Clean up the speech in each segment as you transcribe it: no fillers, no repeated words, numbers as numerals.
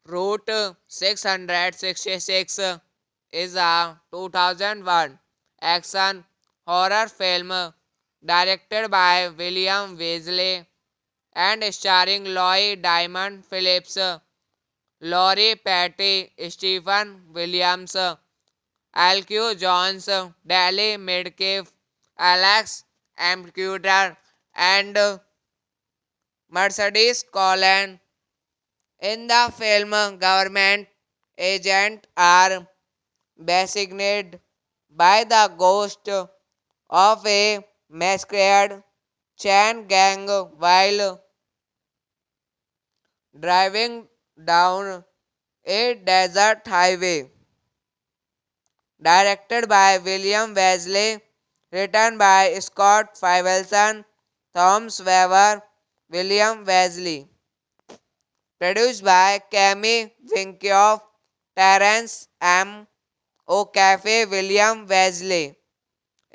Route 666 is a 2001 action horror film directed by William Wesley and starring Lloyd Diamond Phillips, Laurie Petty, Stephen Williams, Alcu Jones, Dally Midkiff, Alex Amcuder, and Mercedes Colin. In the film, government agents are designated by the ghost of a masquerade chain gang while driving down a desert highway. Directed by William Wesley, written by Scott Fivelson, Thomas Weber, William Wesley. Produced by Cami Winkioff, Terence M. O'Cafe, William Wesley.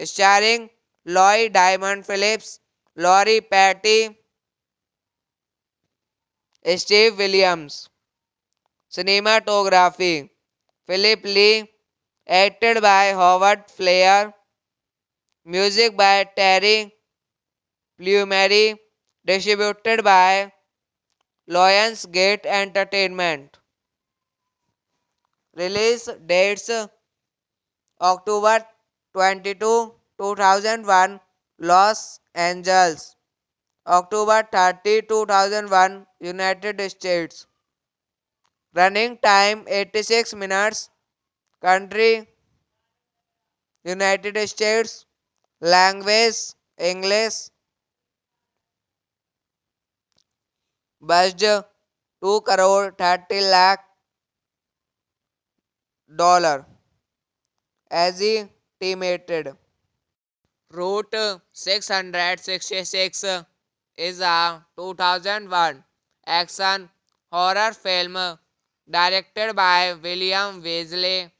Starring Lloyd Diamond Phillips, Laurie Petty, Steve Williams. Cinematography Philip Lee, acted by Howard Flair. Music by Terry Plumery, distributed by Lionsgate Entertainment. Release dates October 22, 2001, Los Angeles. October 30, 2001, United States. Running time 86 minutes. Country United States. Language English. Budget 2 crore 30 lakh dollar estimated. Route 666 is a 2001 action horror film directed by William Wesley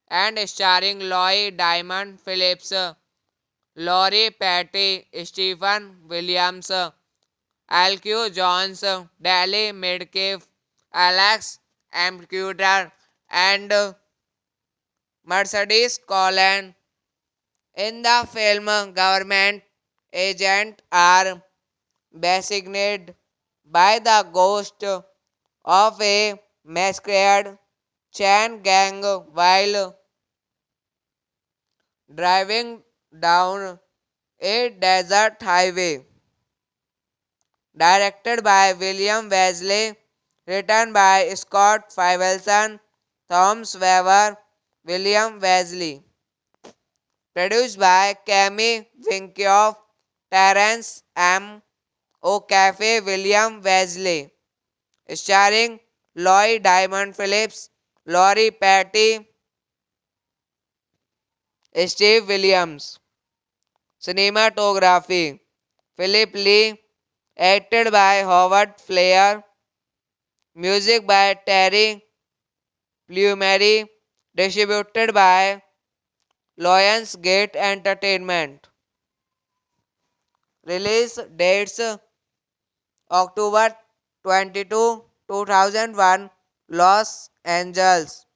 and starring Lloyd Diamond Phillips, Laurie Petty, Stephen Williams, Alcu Jones, Dally Midkiff, Alex Amcuder, and Mercedes Colin. In the film, government agents are designated by the ghost of a masquerade chain gang while driving down a desert highway. Directed by William Wesley, written by Scott Fivelson, Thomas Weber, William Wesley. Produced by Cammy Winkioff, Terence M. O'Cafe, William Wesley. Starring Lloyd Diamond Phillips, Laurie Petty, Steve Williams. Cinematography Philip Lee, acted by Howard Flair. Music by Terry Plumery, distributed by Lionsgate Entertainment. Release dates October 22, 2001, Los Angeles.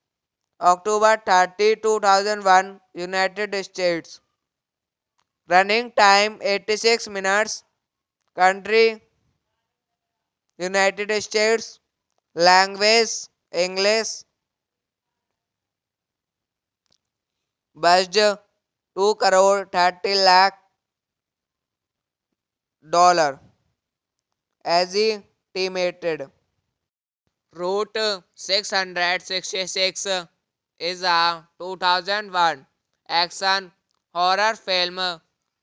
October 30, 2001, United States. Running time 86 minutes. Country United States. Language English. Budget 2 crore 30 lakh dollar. Estimated. Route 666 is a 2001 action horror film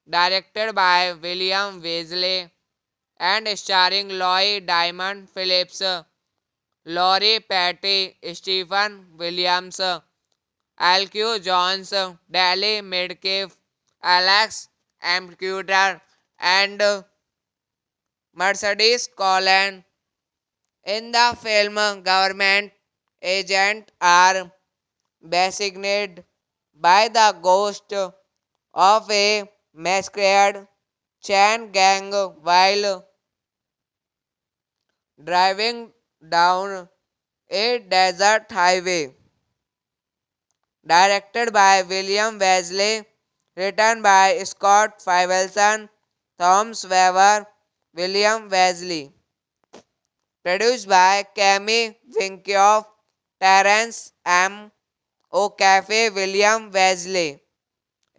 directed by William Wesley and starring Lloyd Diamond Phillips, Laurie Petty, Stephen Williams, Alcu Jones, Dally Midkiff, Alex Amcuter, and Mercedes Collin. In the film, government agents are designated by the ghost of a masquerade chain gang while driving down a desert highway. Directed by William Wesley, written by Scott Fivelson, Thomas Weber, William Wesley. Produced by Cammy Winkioff, Terence M. O'Cafe, William Wesley.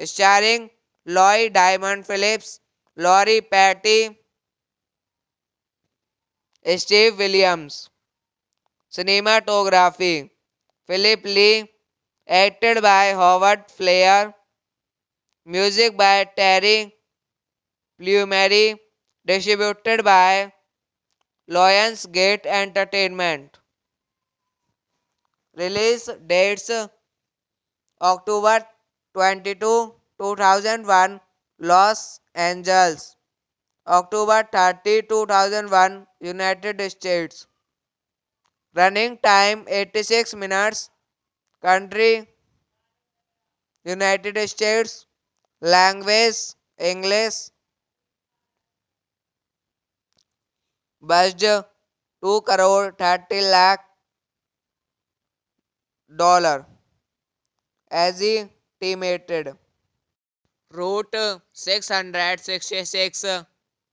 Starring Lloyd Diamond Phillips, Laurie Petty, Steve Williams. Cinematography Philip Lee, acted by Howard Flair. Music by Terry Plumery, distributed by Lionsgate Entertainment. Release dates October 22, 2001, Los Angeles. October 30, 2001, United States. Running time 86 minutes. Country United States. Language English. Budget 2 crore 30 lakh dollar. Estimated. Route 666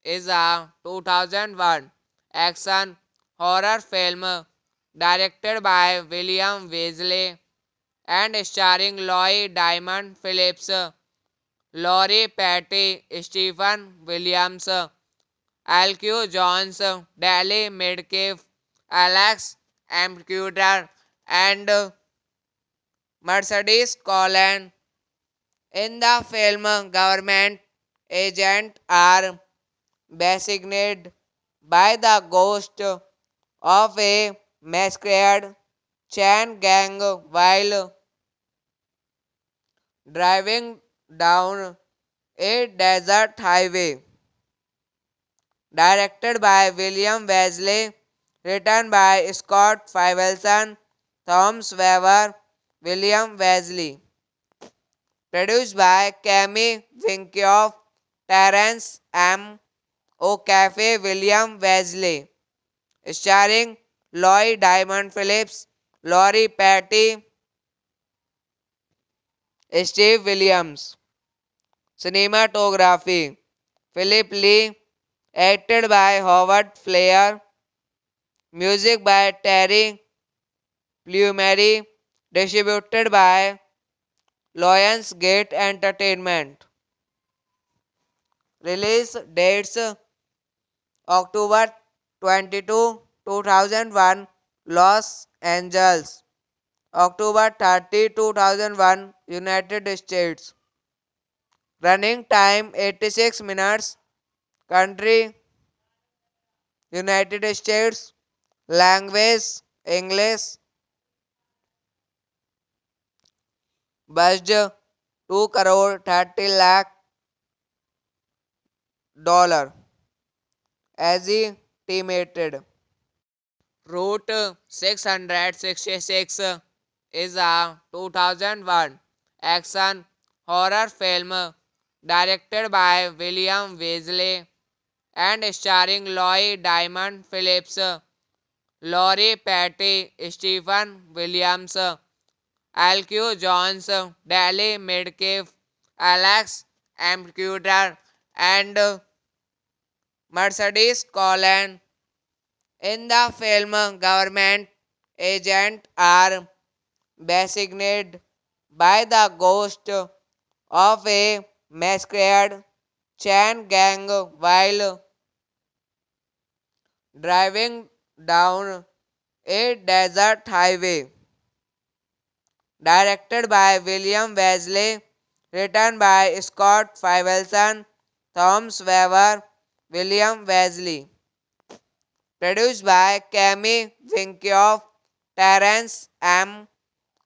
is a 2001 action horror film directed by William Wesley and starring Lloyd Diamond Phillips, Laurie Petty, Stephen Williams, Alcu Jones, Dally Midkiff, Alex Amcuter, and Mercedes Collin. In the film, government agents are designated by the ghost of a masquerade chain gang while driving down a desert highway. Directed by William Wesley, written by Scott Fivelson, Thomas Weber, William Wesley. Produced by Cammy Winkioff, Terence M. O'Cafe, William Wesley. Starring Lloyd Diamond Phillips, Laurie Petty, Steve Williams. Cinematography Philip Lee, acted by Howard Flair. Music by Terry Plumery, distributed by Lionsgate Entertainment. Release dates October 22, 2001, Los Angeles. October 30, 2001, United States. Running time 86 minutes. Country United States. Language English. Budget 2 crore 30 lakh dollar. Estimated. Route 666 is a 2001 action horror film directed by William Weasley and starring Lloyd Diamond Phillips, Laurie Petty, Stephen Williams, Alcu Jones, Dally Midkiff, Alex Amcuter, and Mercedes Collin. In the film, government agents are designated by the ghost of a masquerade chain gang while driving down a desert highway. Directed by William Wesley, written by Scott Fivelson, Thomas Weber, William Wesley. Produced by Cami Winkoff, Terence M.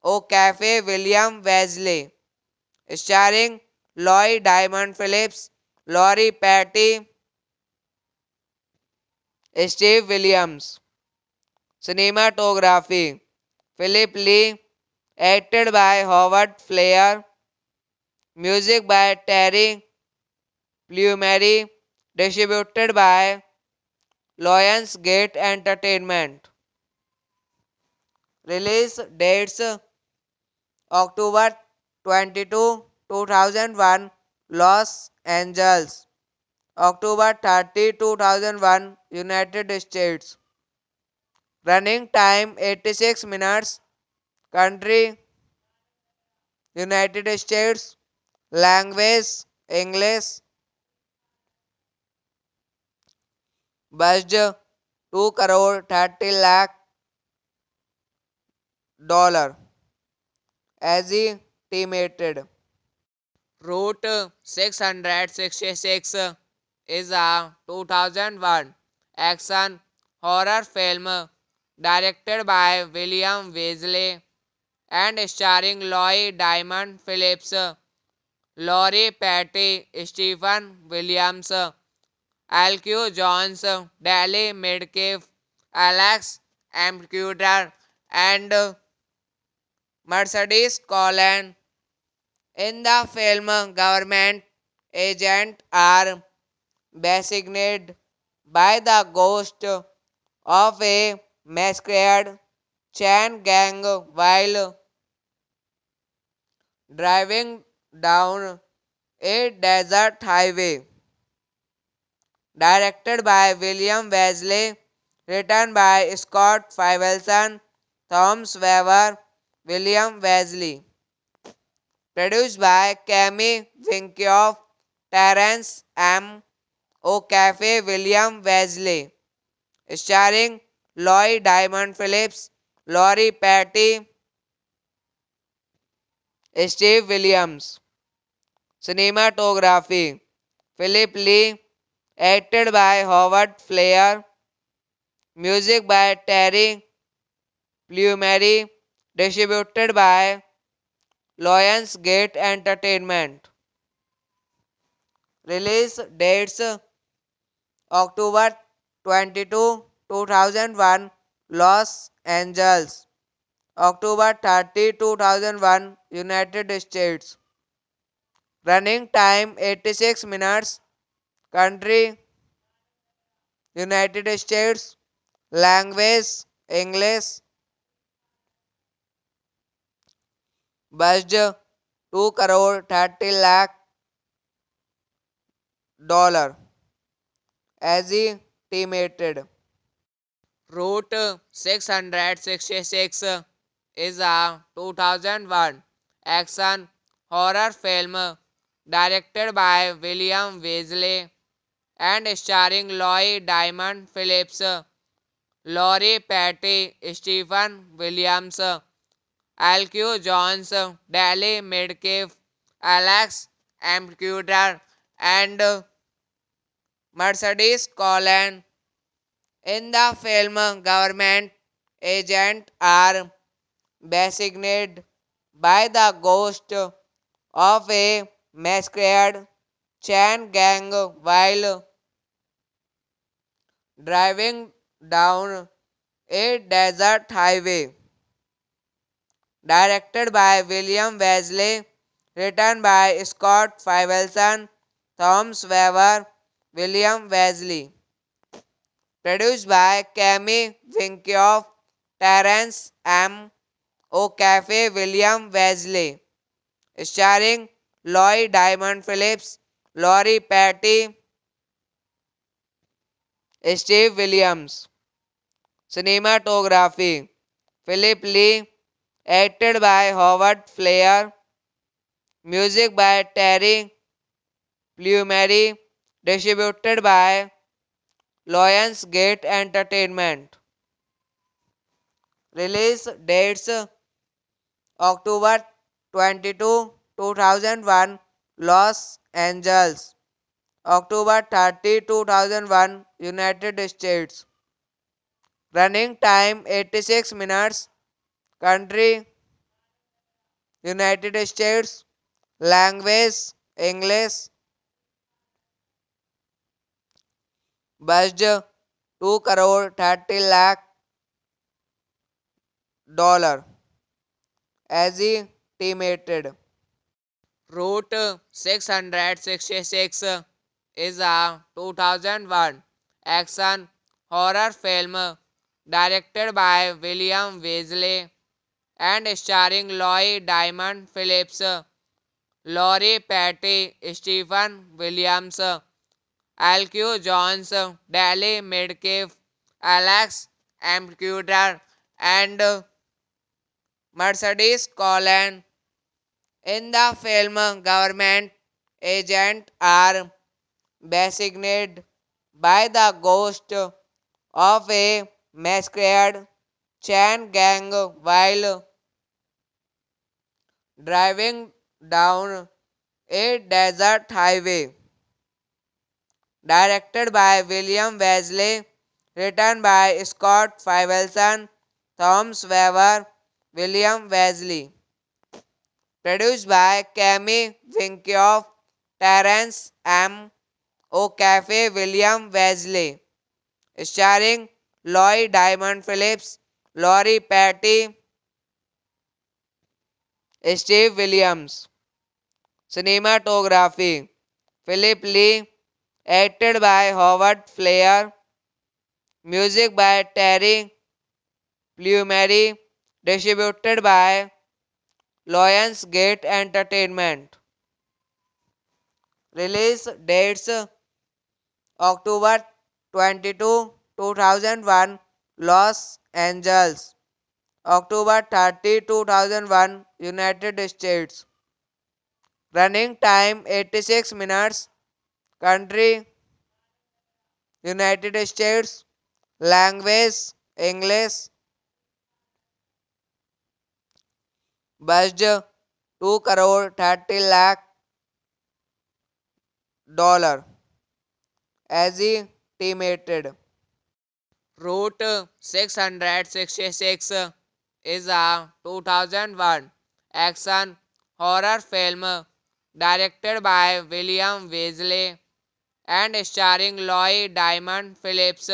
O'Cafe, William Wesley. Starring Lloyd Diamond Phillips, Laurie Petty, Steve Williams. Cinematography Philip Lee, acted by Howard Flair. Music by Terry Plumeri, distributed by Lionsgate Entertainment. Release dates October 22, 2001, Los Angeles. October 30, 2001, United States. Running time 86 minutes. Country United States. Language English. Budget 2 crore 30 lakh dollar. Estimated. Route 666 is a 2001 action horror film directed by William Weasley and starring Lloyd Diamond Phillips, Laurie Petty, Stephen Williams, Alcu Jones, Dally Midkiff, Alex Amcuter, and Mercedes Collin. In the film, government agents are designated by the ghost of a masquerade chain gang while driving down a desert highway. Directed by William Wesley, written by Scott Fivelson, Thomas Weber, William Wesley. Produced by Cami Winkoff, Terence M. O'Cafe, William Wesley. Starring Lloyd Diamond Phillips, Laurie Petty, Steve Williams. Cinematography Philip Lee, acted by Howard Flair. Music by Terry Plumeri, distributed by Lionsgate Entertainment. Release dates October 22, 2001, Los Angeles. October 30, 2001, United States. Running time 86 minutes. Country United States. Language English. Budget 2 crore 30 lakh dollar. Estimated. Route 666 is a 2001 action horror film directed by William Weasley and starring Lloyd Diamond Phillips, Laurie Petty, Stephen Williams, Alcu Jones, Dally Midkiff, Alex Amcuter, and Mercedes Colin. In the film, government agents are designated by the ghost of a masquerade chain gang while driving down a desert highway. Directed by William Wesley, written by Scott Fivelson, Thomas Weber, William Wesley. Produced by Cami Winkioff, Terence M. O'Cafe, William Wesley. Starring Lloyd Diamond Phillips, Laurie Petty, Steve Williams. Cinematography Philip Lee, acted by Howard Flair. Music by Terry Plumeri, distributed by Lionsgate Entertainment. Release dates October 22, 2001, Los Angeles. October 30, 2001, United States. Running time 86 minutes. Country United States. Language English. Budget 2 crore 30 lakh dollar. Estimated. Route 666 is a 2001 action horror film directed by William Weasley and starring Lloyd Diamond Phillips, Laurie Petty, Stephen Williams, Alcu Jones, Dally Midkiff, Alex Amcuter, and Mercedes Colin. In the film, government agents are designated by the ghost of a masquerade chain gang while driving down a desert highway. Directed by William Wesley, written by Scott Fivelson, Thomas Weber, William Wesley. Produced by Cami Winkioff, Terence M. O'Cafe, William Wesley. Starring Lloyd Diamond Phillips, Laurie Petty, Steve Williams. Cinematography Philip Lee, acted by Howard Flair. Music by Terry Plumeri, distributed by Lionsgate Entertainment. Release dates October 22, 2001, Los Angeles. October 30, 2001, United States. Running time 86 minutes. Country United States. Language English. Budget 2 crore 30 lakh dollar. Estimated. Route 666 is a 2001 action horror film directed by William Weasley and starring Lloyd Diamond Phillips,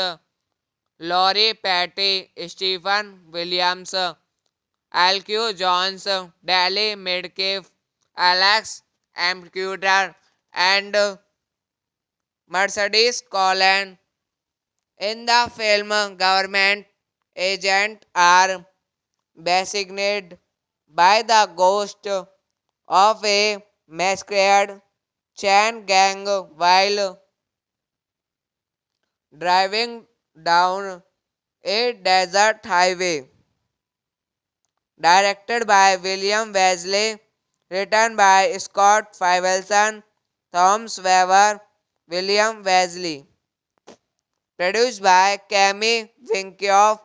Laurie Petty, Stephen Williams, Alcu Jones, Dally Midkiff, Alex Amcuter, and Mercedes Colin. In the film, government agents are designated by the ghost of a masquerade chain gang while driving down a desert highway. Directed by William Wesley, written by Scott Fivelson, Thomas Weber, William Wesley, produced by Cammy Winkioff,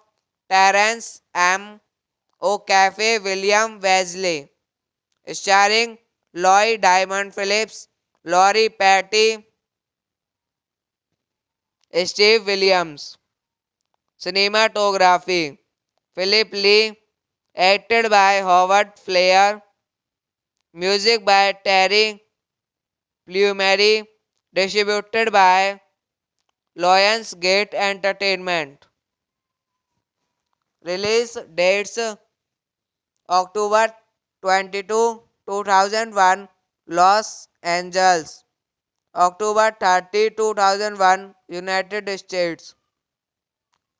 Terence M. O'Cafe, William Wesley, starring Lloyd Diamond Phillips, Laurie Patty, Steve Williams. Cinematography Philip Lee, acted by Howard Flair, music by Terry Plumeri, distributed by Lionsgate Entertainment. Release dates October 22, 2001, Los Angeles. October 30, 2001, United States.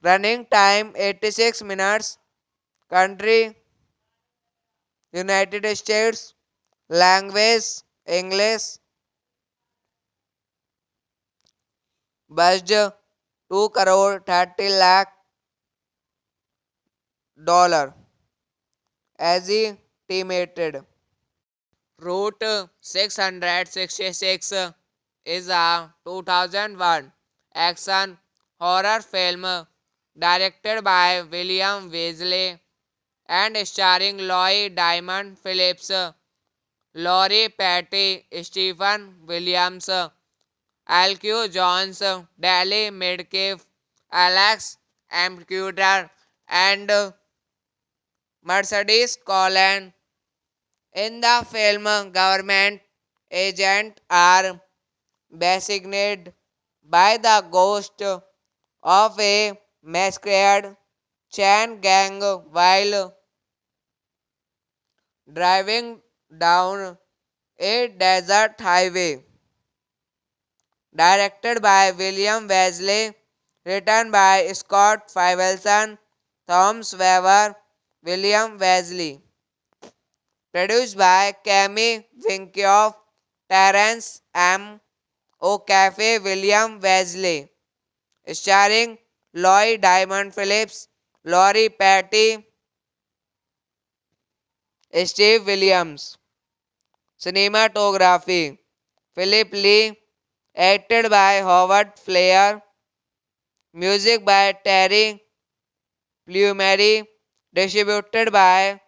Running time 86 minutes. Country United States. Language English. Budget 2 crore 30 lakh dollar estimated. Route 666 is a 2001 action horror film directed by William Wesley and starring Lloyd Diamond Phillips, Laurie Patty, Stephen Williams, Alcu Jones, Dally Midkiff, Alex Amcuder, and Mercedes Colin. In the film, government agents are designated by the ghost of a masquerade chain gang while driving down a desert highway. Directed by William Wesley, written by Scott Fivelson, Thomas Weber, William Wesley, produced by Cammy Winkioff, Terence M. O'Cafe, William Wesley, starring Lloyd Diamond Phillips, Laurie Patty, Steve Williams. Cinematography Philip Lee, acted by Howard Flair, music by Terry Plumeri, distributed by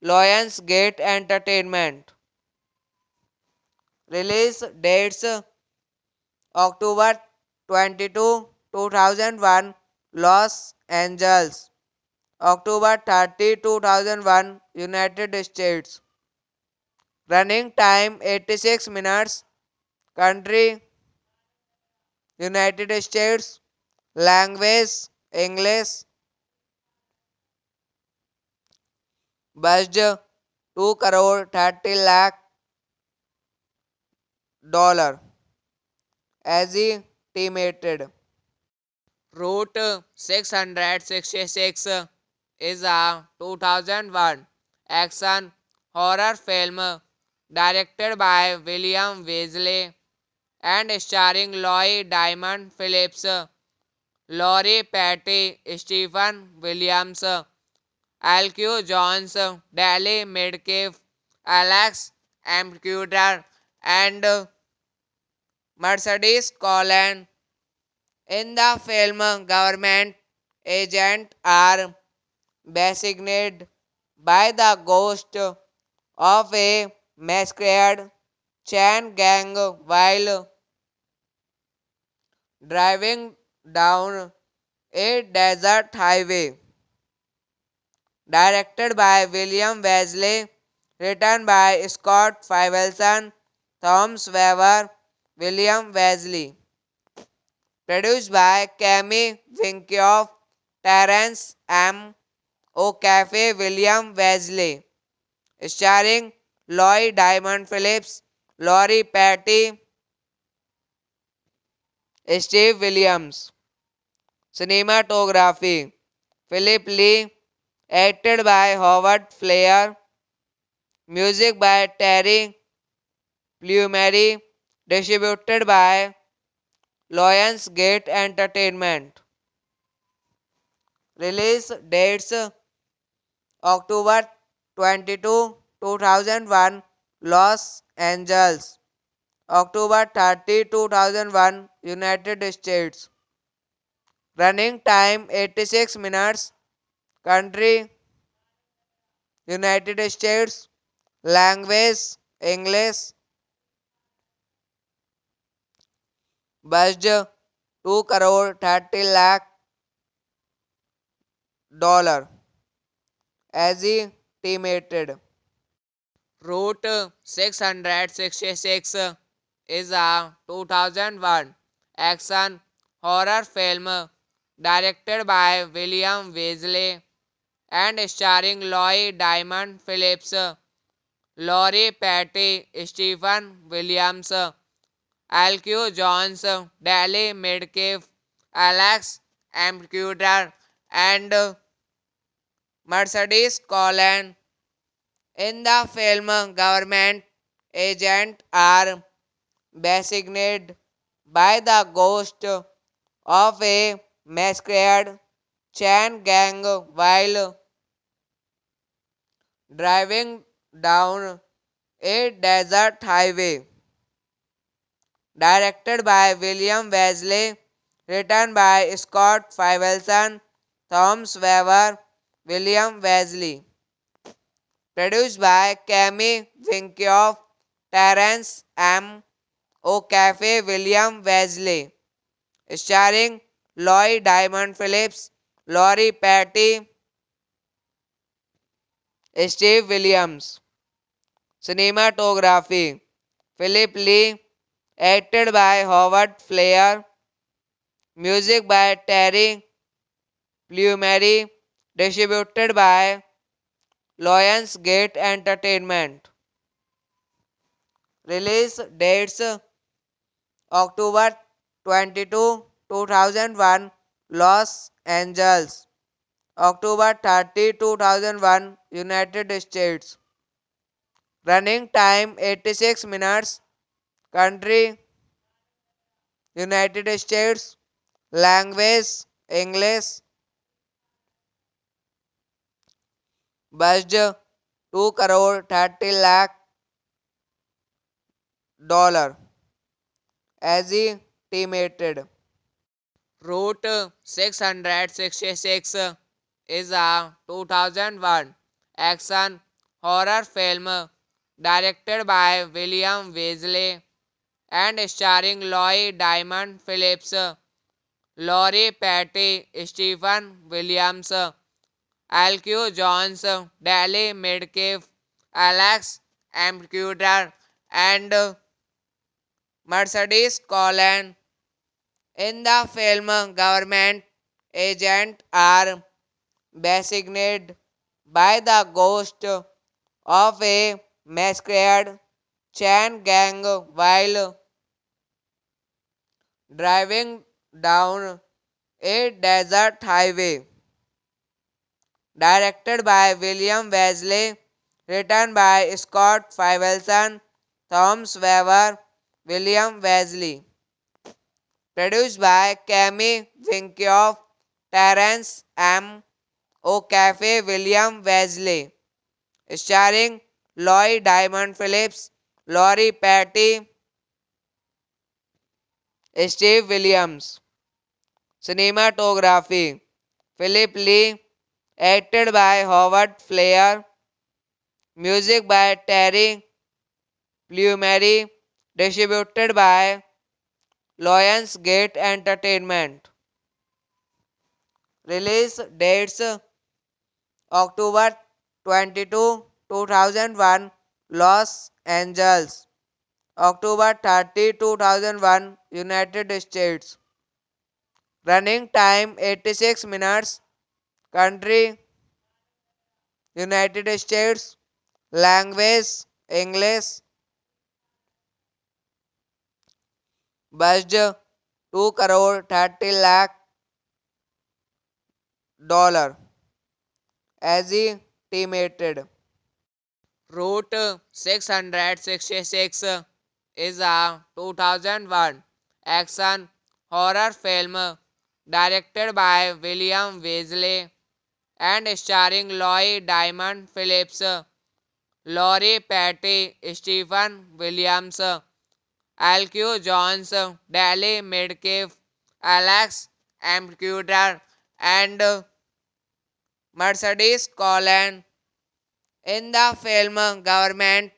Lionsgate Entertainment. Release dates October 22, 2001, Los Angeles. October 30, 2001, United States. Running time 86 minutes. Country United States. Language English. Budget 2 crore 30 lakh dollar estimated. Route 666 is a 2001 action horror film directed by William Wesley and starring Lloyd Diamond Phillips, Laurie Patty, Stephen Williams, Alcu Jones, Dally Midkiff, Alex Amcuder, and Mercedes Colin. In the film, government agents are designated by the ghost of a masquerade chain gang while driving down a desert highway. Directed by William Wesley, written by Scott Fivelson, Thomas Weber, William Wesley, produced by Cammy Winkioff, Terence M. O'Cafe, William Wesley, starring Lloyd Diamond Phillips, Laurie Patty, Steve Williams. Cinematography Philip Lee, acted by Howard Flair, music by Terry Plumeri, distributed by Lionsgate Entertainment. Release dates October 22, 2001, Los Angeles. October 30, 2001, United States. Running time 86 minutes. Country United States. Language English. Budget 2 crore 30 lakh dollar. Estimated. Route 666 is a 2001 action horror film directed by William Wesley and starring Lloyd Diamond Phillips, Laurie Petty, Stephen Williams, Alcu Jones, Dally Midkiff, Alex Amcuder, and Mercedes Collin. In the film, government agents are designated by the ghost of a masquerade chain gang while driving down a desert highway. Directed by William Wesley, written by Scott Fivelson, Thomas Weber, William Wesley. Produced by Cami Winkioff, Terence M. O'Cafe, William Wesley. Starring Lloyd Diamond Phillips, Laurie Petty, Steve Williams. Cinematography Philip Lee, acted by Howard Flair. Music by Terry Plumeri, distributed by Lionsgate Entertainment. Release dates October 22, 2001, Los Angeles. October 30, 2001, United States. Running time 86 minutes. Country United States. Language English. Budget 2 crore 30 lakh dollar. Estimated. Route 666 is a 2001 action horror film directed by William Wesley and starring Lloyd Diamond Phillips, Laurie Petty, Stephen Williams, Alcu Jones, Dally Midkiff, Alex Amcuder, and Mercedes Collin. In the film, government agents are designated by the ghost of a masquerade chain gang while driving down a desert highway. Directed by William Wesley, written by Scott Fivelson, Thomas Weber, William Wesley. Produced by Cami Winkioff, Terence M. O'Cafe, William Wesley. Starring Lloyd Diamond Phillips, Laurie Petty, Steve Williams. Cinematography Philip Lee, acted by Howard Flair. Music by Terry Plumeri, distributed by Lionsgate Entertainment. Release dates October 22, 2001, Los Angeles. October 30, 2001, United States. Running time 86 minutes. Country United States. Language English. Budget 2 crore 30 lakh dollar. Estimated. Route 666 is a 2001 action horror film directed by William Wesley and starring Lloyd Diamond Phillips, Laurie Patty, Stephen Williams, Alcu Jones, Dally Midkiff, Alex Amcuter, and Mercedes Colin. In the film, government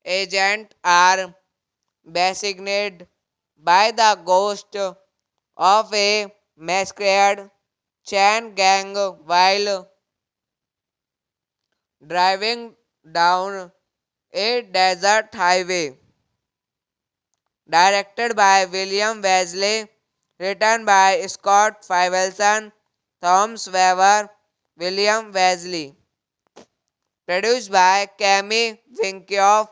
agents are designated by the ghost of a masquerade chain gang while driving down a desert highway. Directed by William Wesley, written by Scott Fivelson, Thomas Weber, William Wesley. Produced by Cami Winkioff,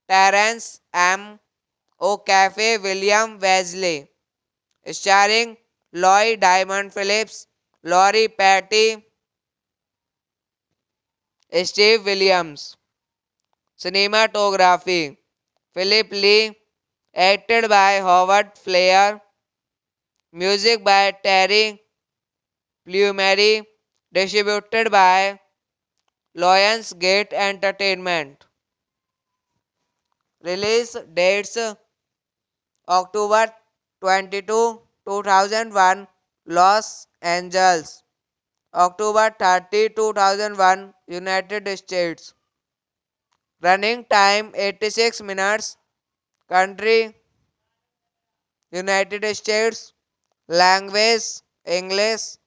Terence M. O'Cafe, William Wesley. Starring Lloyd Diamond Phillips, Laurie Patty, Steve Williams. Cinematography Philip Lee, acted by Howard Flair. Music by Terry Plumeri, distributed by Lionsgate Entertainment. Release dates October 22, 2001, Los Angeles. October 30, 2001, United States. Running time 86 minutes. Country United States. Language English.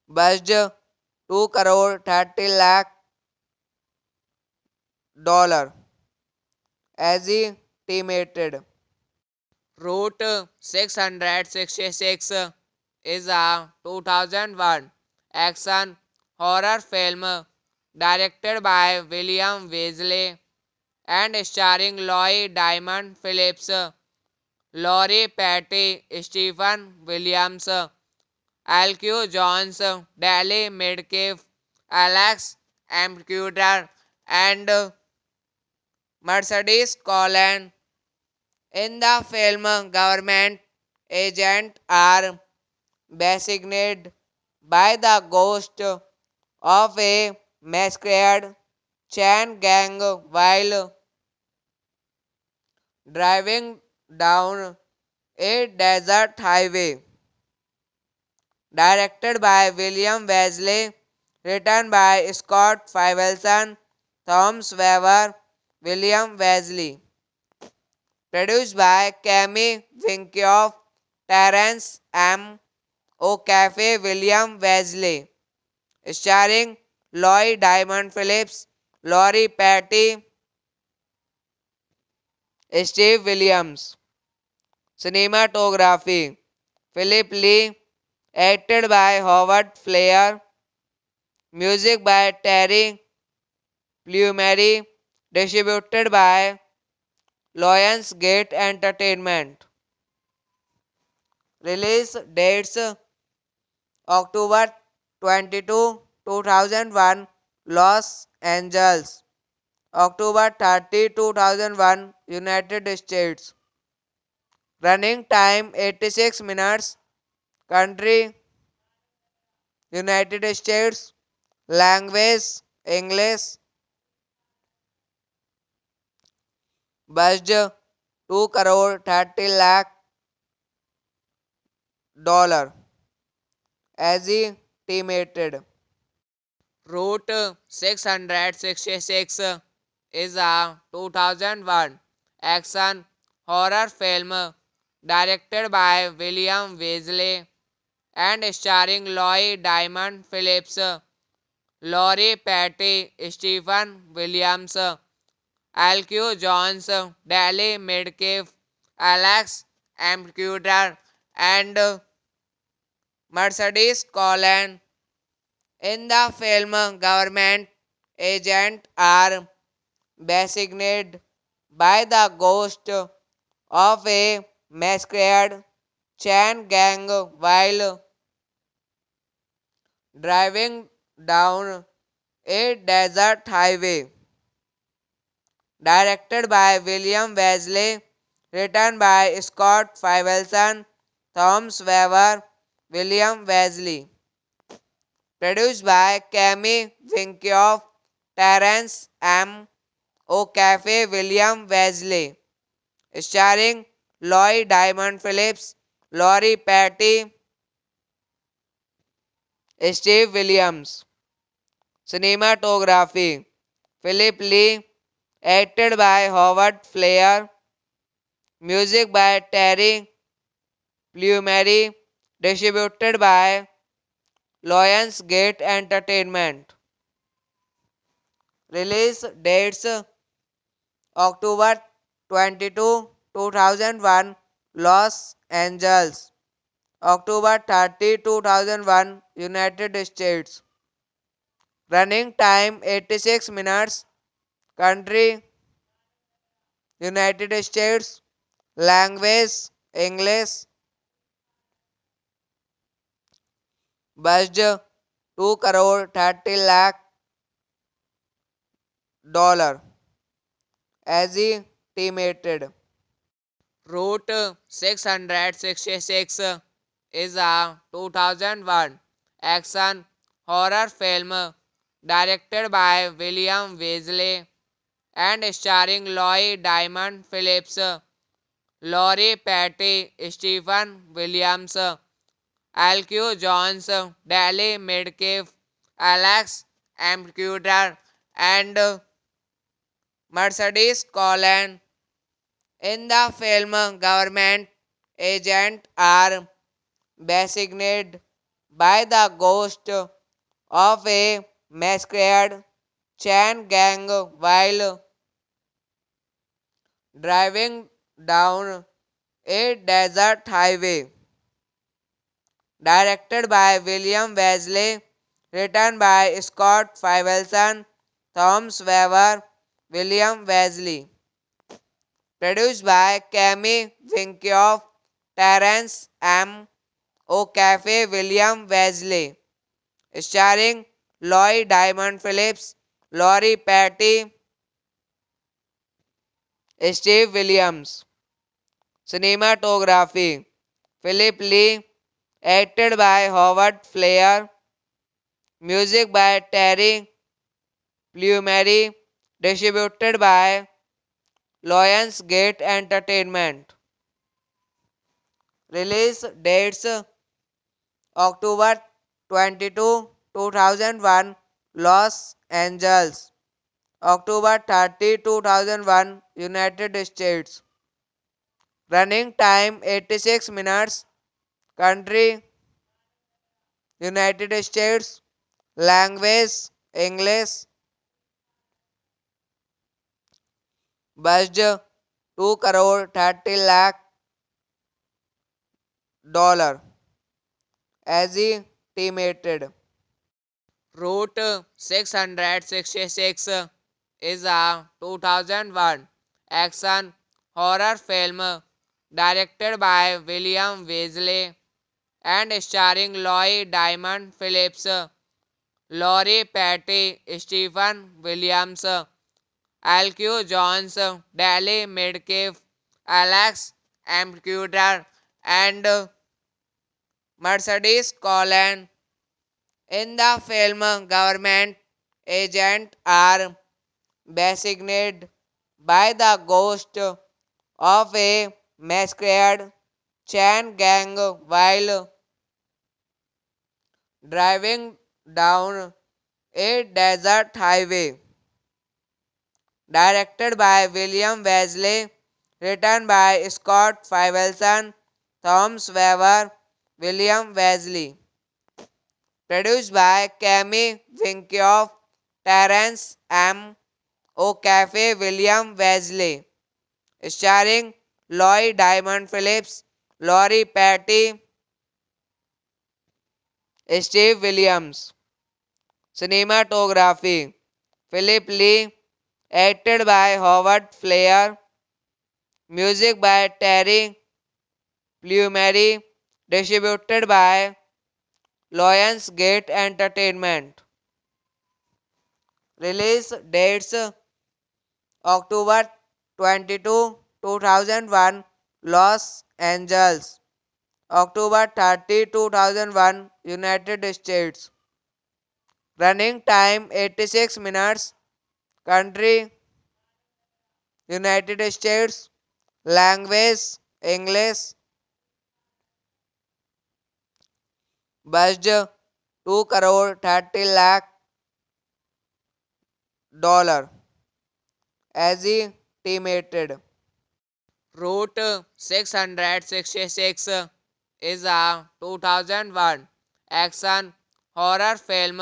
Budget 2 crore 30 lakh dollar. Estimated. Route 666 is a 2001 action horror film directed by William Wesley and starring Lloyd Diamond Phillips, Laurie Patty, Stephen Williams, Alcu Jones, Dally Midkiff, Alex Amcuter, and Mercedes Colin. In the film, government agents are designated by the ghost of a masquerade chain gang while driving down a desert highway. Directed by William Wesley, written by Scott Fivelson, Thomas Weber, William Wesley. Produced by Cami Winkioff, Terence M. O'Cafe, William Wesley. Starring Lloyd Diamond Phillips, Laurie Patty, Steve Williams. Cinematography Philip Lee, acted by Howard Flair. Music by Terry Plumeri, distributed by Lionsgate Entertainment. Release dates October 22, 2001, Los Angeles. October 30, 2001, United States. Running time 86 minutes. Country United States. Language English. Budget 2 crore 30 lakh dollar. Estimated. Route 666 is a 2001 action horror film directed by William Wesley and starring Lloyd Diamond Phillips, Laurie Patty, Stephen Williams, Alcu Jones, Dally Midkiff, Alex Amcuter, and Mercedes Colin. In the film, government agents are designated by the ghost of a masquerade chain gang while driving down a desert highway. Directed by William Wesley, written by Scott Fivelson, Thomas Weber, William Wesley. Produced by Cammy Winkoff, Terence M. O'Cafe, William Wesley. Starring Lloyd Diamond Phillips, Laurie Patty, Steve Williams. Cinematography Philip Lee. Acted by Howard Flair. Music by Terry Plumeri. Distributed by Lionsgate Entertainment. Release dates October 22, 2001, Los Angeles. October 30, 2001, United States. Running time 86 minutes. Country United States. Language English. Budget 2 crore 30 lakh dollar. Estimated. Route 666 is a 2001 action horror film directed by William Wesley and starring Lloyd Diamond Phillips, Laurie Patty, Stephen Williams, Alcu Jones, Dally Midkiff, Alex Amcuder, and Mercedes Collin. In the film, government agents are designated by the ghost of a masquerade chain gang while driving down a desert highway. Directed by William Wesley, written by Scott Fivelson, Thomas Weber, William Wesley. Produced by Cammy Winkoff, Terence M. O'Cafe, William Wesley. Starring Lloyd Diamond Phillips, Laurie Patty, Steve Williams. Cinematography Philip Lee. Acted by Howard Flair. Music by Terry Plumeri. Distributed by Lionsgate Entertainment. Release dates October 22, 2001, Los Angeles. October 30, 2001, United States. Running time 86 minutes. Country United States. Language English. Budget 2 crore 30 lakh dollar. Estimated. Route 666 is a 2001 action horror film directed by William Wesley and starring Lloyd Diamond Phillips, Laurie Patty, Stephen Williams, Alcu Jones, Dally Midkiff, Alex Amcuder, and Mercedes Collin. In the film, government agents are designated by the ghost of a masquerade chain gang while driving down a desert highway. Directed by William Wesley, written by Scott Fivelson, Thomas Weber, William Wesley. Produced by Cammy Winkoff, Terence M. O'Cafe, William Wesley. Starring Lloyd Diamond Phillips, Laurie Patty, Steve Williams. Cinematography Philip Lee. Acted by Howard Flair. Music by Terry Plumeri. Distributed by Lionsgate Entertainment. Release dates October 22, 2001, Los Angeles. October 30, 2001, United States. Running time 86 minutes. Country United States. Language English. Budget 2 crore 30 lakh dollar. Estimated. Route 666 is a 2001 action horror film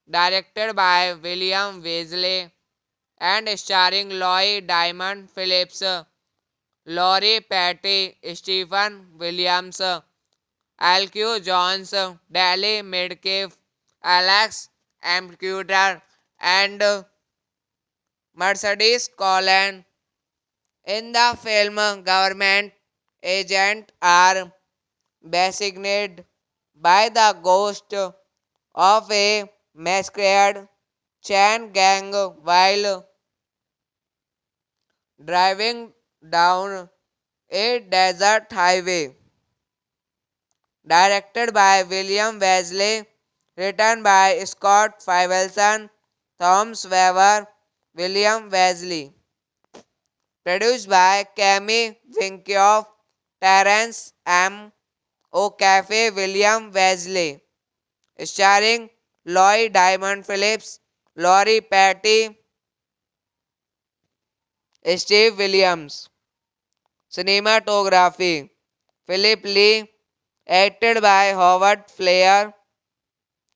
directed by William Weasley and starring Lloyd Diamond Phillips, Laurie Petty, Stephen Williams, Alcu Jones, Dally Midkiff, Alex Amcuter, and Mercedes Collin. In the film, government agents are designated by the ghost of a masquerade chain gang while driving down a desert highway. Directed by William Wesley, written by Scott Fivelson, Thomas Weber, William Wesley. Produced by Cami Winkioff, Terence M. O'Cafe, William Wesley. Starring Lloyd Diamond Phillips, Laurie Petty, Steve Williams. Cinematography Philip Lee, acted by Howard Flair.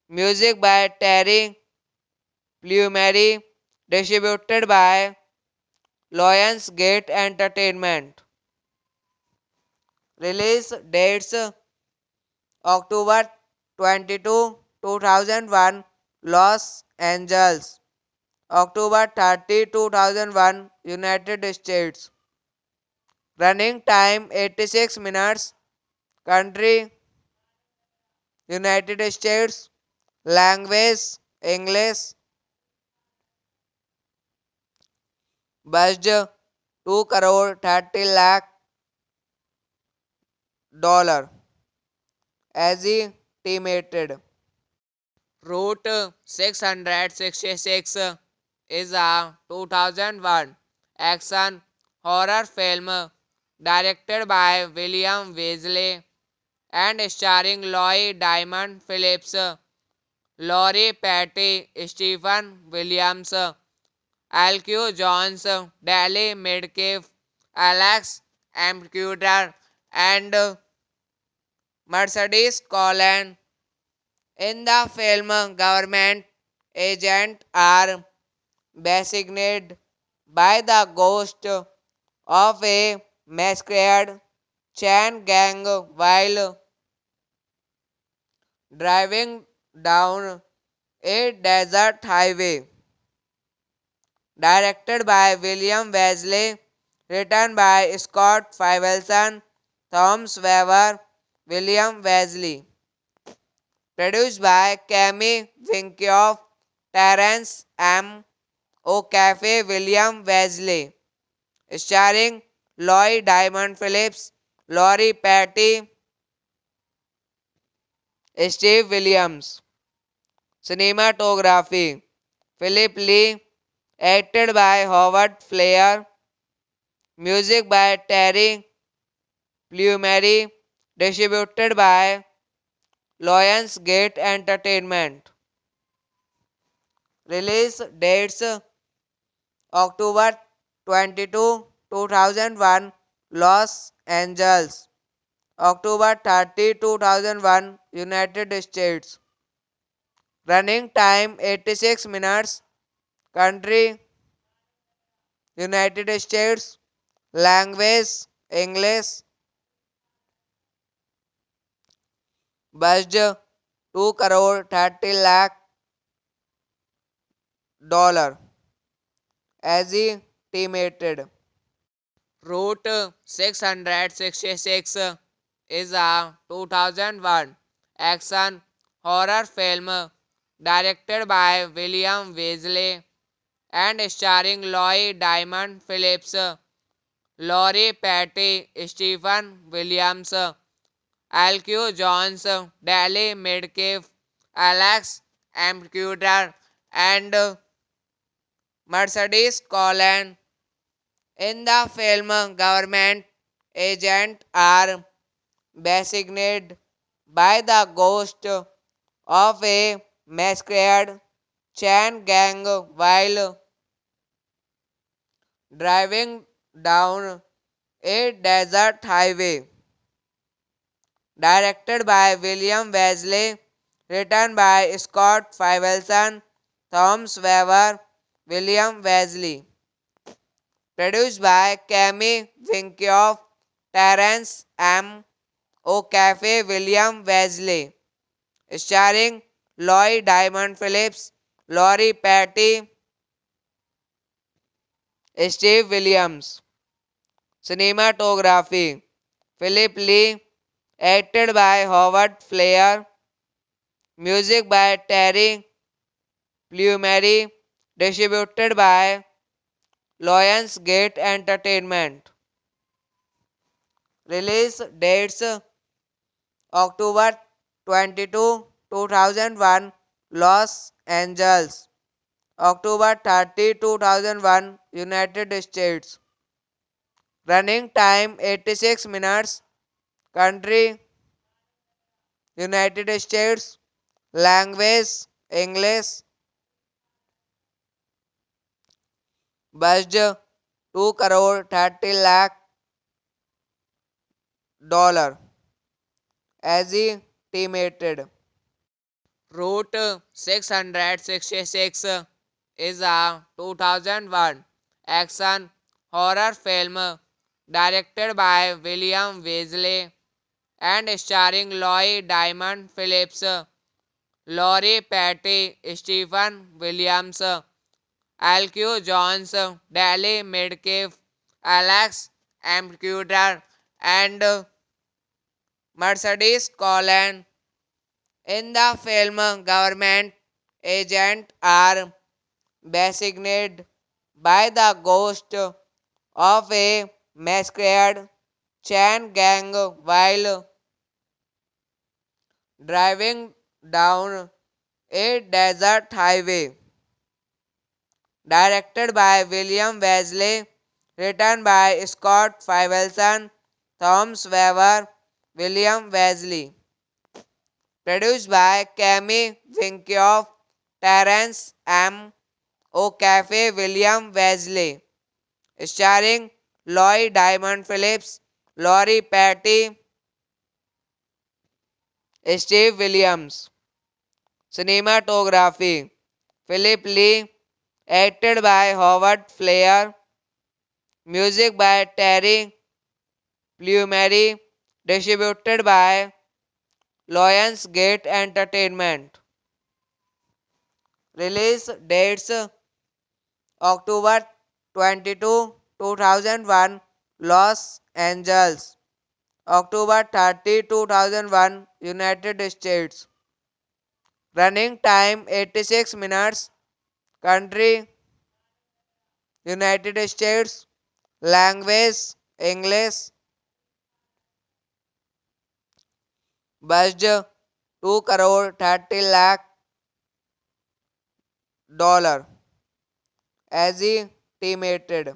Music by Terry Plumeri, distributed by Lionsgate Entertainment. Release dates October 22, 2001, Los Angeles. October 30, 2001, United States. Running time 86 minutes. Country United States. Language English. Budget 2 crore 30 lakh dollar. Estimated. Route 666 is a 2001 action horror film directed by William Weasley and starring Lloyd Diamond Phillips, Laurie Petty, Stephen Williams, Alcu Jones, Dally Midkiff, Alex Amcuter, and Mercedes Collin. In the film, government agents are designated by the ghost of a masquerade chain gang while driving down a desert highway. Directed by William Wesley, written by Scott Fivelson, Thomas Weber, William Wesley. Produced by Cami Winkioff, Terence M. O'Cafe, William Wesley. Starring Lloyd Diamond Phillips, Laurie Petty, Steve Williams. Cinematography Philip Lee, acted by Howard Flair. Music by Terry Plumeri, distributed by Lionsgate Entertainment. Release dates October 22, 2001, Los Angeles. October 30, 2001, United States. Running time 86 minutes. Country United States. Language English. Budget 2 crore 30 lakh dollar. Estimated. Route 666 is a 2001 action horror film directed by William Weasley and starring Lloyd Diamond Phillips, Laurie Petty, Stephen Williams, Alcu Jones, Dally Midkiff, Alex Amcuter, and Mercedes Colon. In the film, government agents are designated by the ghost of a masquerade chain gang while driving down a desert highway. Directed by William Wesley, written by Scott Fivelson, Thomas Weber, William Wesley. Produced by Cammy Winkioff, Terence M. O'Cafe, William Wesley. Starring Lloyd Diamond Phillips, Laurie Patty, Steve Williams. Cinematography Philip Lee, acted by Howard Flair. Music by Terry Plumeri, distributed by Lionsgate Entertainment. Release dates October 22, 2001, Los Angeles. October 30, 2001, United States. Running time 86 minutes. Country United States. Language English. Budget 2 crore 30 lakh dollar estimated. Route 666 is a 2001 action horror film directed by William Wesley and starring Lloyd Diamond Phillips, Laurie Patty, Stephen Williams, Alcu Jones, Dally Midkiff, Alex Amcuter, and Mercedes Colon. In the film, government agents are designated by the ghost of a masquerade chain gang while driving down a desert highway. Directed by William Wesley, written by Scott Fivelson, Thomas Weber, William Wesley. Produced by Cammy Winkioff, Terence M. O'Cafe, William Wesley. Starring Lloyd Diamond Phillips, Laurie Patty, Steve Williams. Cinematography Philip Lee, acted by Howard Flair. Music by Terry Plumeri, distributed by Lionsgate Entertainment. Release dates October 22, 2001, Los Angeles. October 30, 2001, United States. Running time 86 minutes. Country United States. Language English. Budget 2 crore 30 lakh dollar estimated.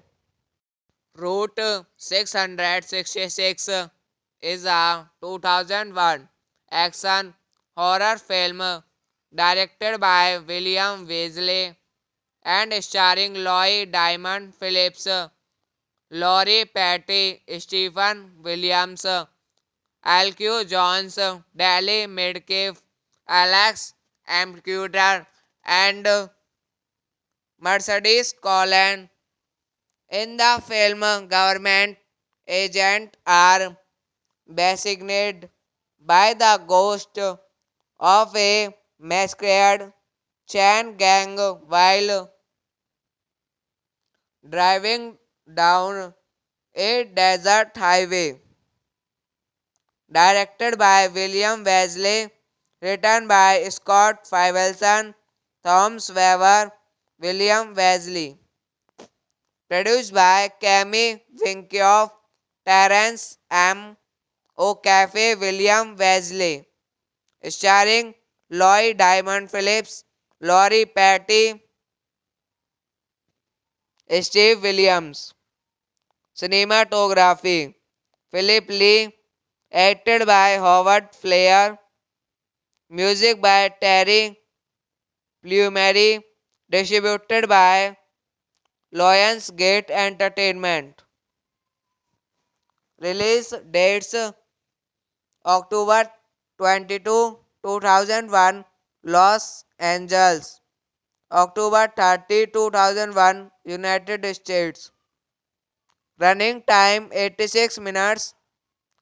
Route 666 is a 2001 action horror film directed by William Wesley and starring Lloyd Diamond Phillips, Laurie Patty, Stephen Williams, Alcu Jones, Dally Midkiff, Alex Amcuter, and Mercedes Colon. In the film, government agents are designated by the ghost of a masquerade chain gang while driving down a desert highway. Directed by William Wesley, written by Scott Fivelson, Thomas Weber, William Wesley. Produced by Cammy Winkioff, Terence M. O'Cafe, William Wesley. Starring Lloyd Diamond Phillips, Lori Petty, Steve Williams. Cinematography Philip Lee, acted by Howard Flair. Music by Terry Plumeri, distributed by Lionsgate Entertainment. Release dates October 22, 2001, Los Angeles. October 30, 2001, United States. Running time 86 minutes.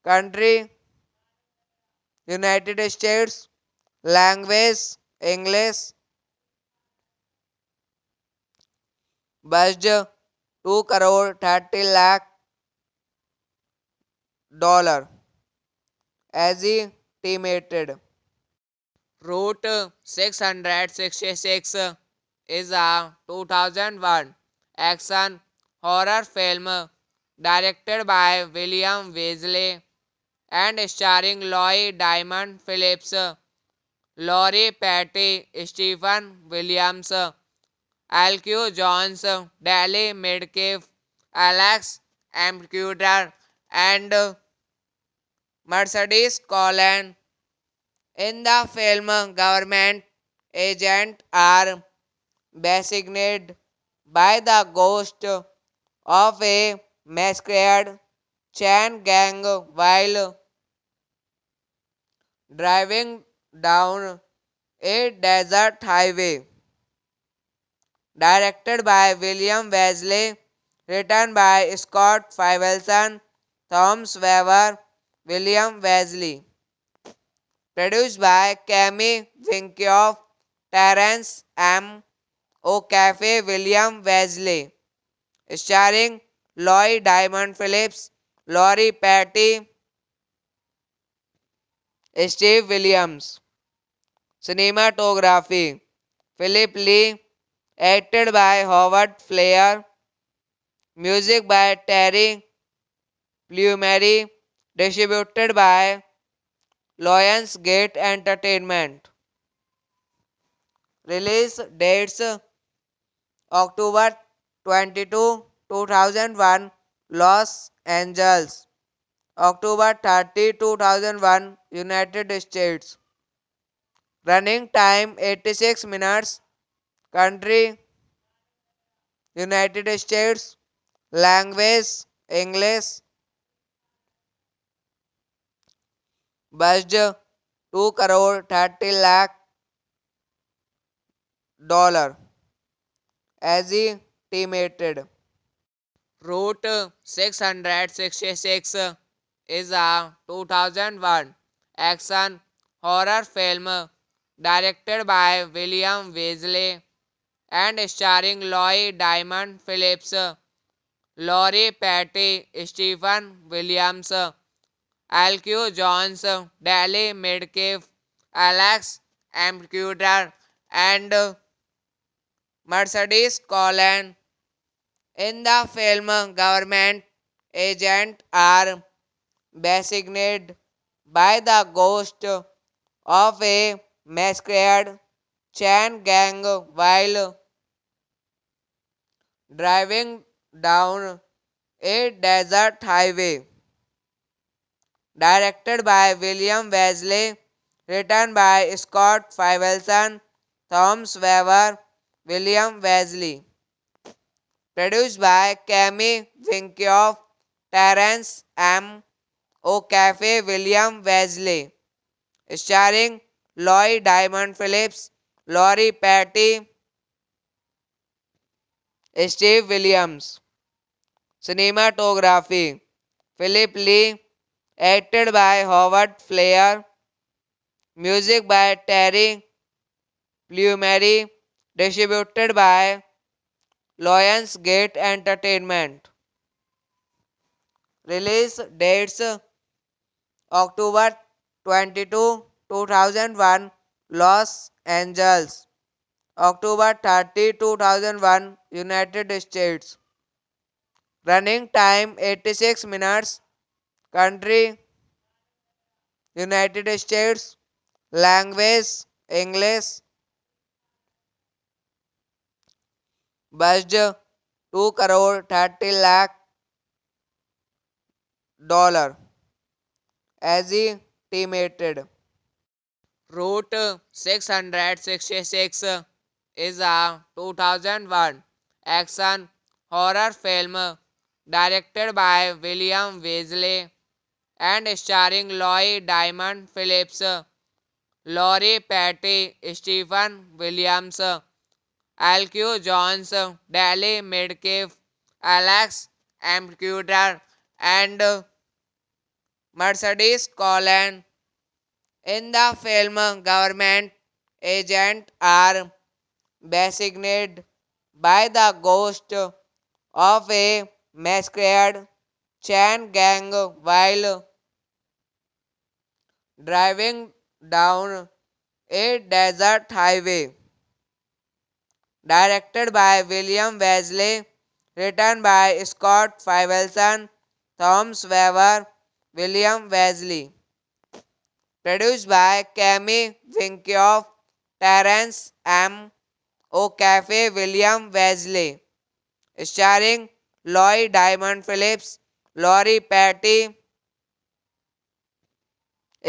Country United States. Language English. Budget 2 crore 30 lakh dollar estimated. Route 666 is a 2001 action horror film directed by William Weasley and starring Lloyd Diamond Phillips, Laurie Petty, Stephen Williams, Alcu Jones, Dally Midkiff, Alex Amcuder, and Mercedes Colin. In the film, government agents are designated by the ghost of a masquerade chain gang while driving down a desert highway. Directed by William Wesley, written by Scott Fivelson, Thomas Weber, William Wesley. Produced by Cami Winkioff, Terence M. O'Cafe, William Wesley. Starring Lloyd Diamond Phillips, Laurie Petty, Steve Williams. Cinematography Philip Lee, acted by Howard Flair. Music by Terry Plumeri, distributed by Lionsgate Entertainment. Release dates October 22, 2001, Los Angeles. October 30, 2001, United States. Running time 86 minutes. Country United States. Language English. Budget 2 crore 30 lakh dollar estimated. Route 666 is a 2001 action horror film directed by William Weasley and starring Lloyd Diamond Phillips, Laurie Petty, Stephen Williams. Cinematography Philip Lee, acted by Howard Flair. Music by Terry Plumeri, distributed by Lionsgate Entertainment. Release dates October 22, 2001, Los Angeles. October 30, 2001, United States. Running time 86 minutes. Country Budget 2 crore 30 lakh dollar estimated. Route 666 is a 2001 action horror film directed by William Weasley and starring Lloyd Diamond Phillips, Laurie Petty, Stephen Williams, Alcu Jones, Dally Midkiff, Alex Amcuder, and Mercedes Colin. In the film, government agents are designated by the ghost of a masquerade chain gang while driving down a desert highway. Directed by William Wesley, written by Scott Fivelson, Thomas Weber, William Wesley. Produced by Cami Winkioff, Terence M. O'Cafe, William Wesley. Starring Lloyd Diamond Phillips, Laurie Petty, Steve Williams. Cinematography Philip Lee, acted by Howard Flair. Music by Terry Plumeri, distributed by Lionsgate Entertainment. Release dates October 22, 2001, Los Angeles. October 30, 2001, United States. Running time 86 minutes. Country United States. Language English. budged 2 crore 30 lakh dollar estimated. Route 666 is a 2001 action horror film directed by William Weasley and starring Lloyd Diamond Phillips, Laurie Petty, Stephen Williams, Alcu Jones, Dally Midkiff, Alex Amcuter, and Mercedes Collin. In the film, government agents are designated by the ghost of a masquerade chain gang while driving down a desert highway. Directed by William Wesley, written by Scott Fivelson, Thomas Weber, William Wesley. Produced by Cami Winkioff, Terence M. O'Cafe, William Wesley. Starring Lloyd Diamond Phillips, Laurie Petty,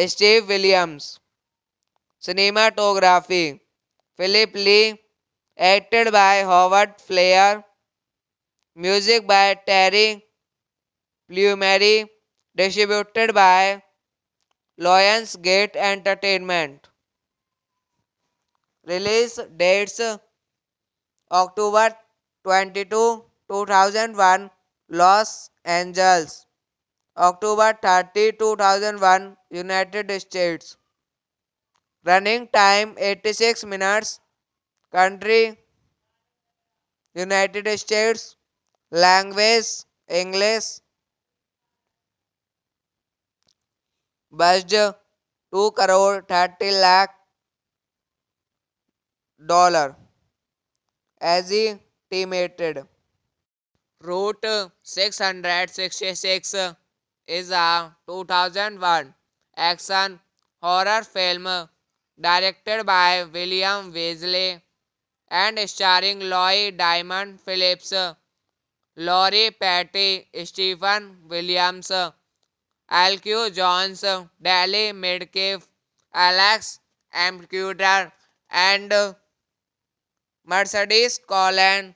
Steve Williams. Cinematography Philip Lee, acted by Howard Flair. Music by Terry Plumeri, distributed by Lionsgate Entertainment. Release dates October 22, 2001, Los Angeles. October 30, 2001, United States. Running time 86 minutes. Country United States. Language English. Budget 2 crore 30 lakh dollar estimated. Route 666 is a 2001 action horror film directed by William Weasley and starring Lloyd Diamond Phillips, Laurie Petty, Stephen Williams, Alcu Jones, Dally Midkiff, Alex Amcuter, and Mercedes Collin.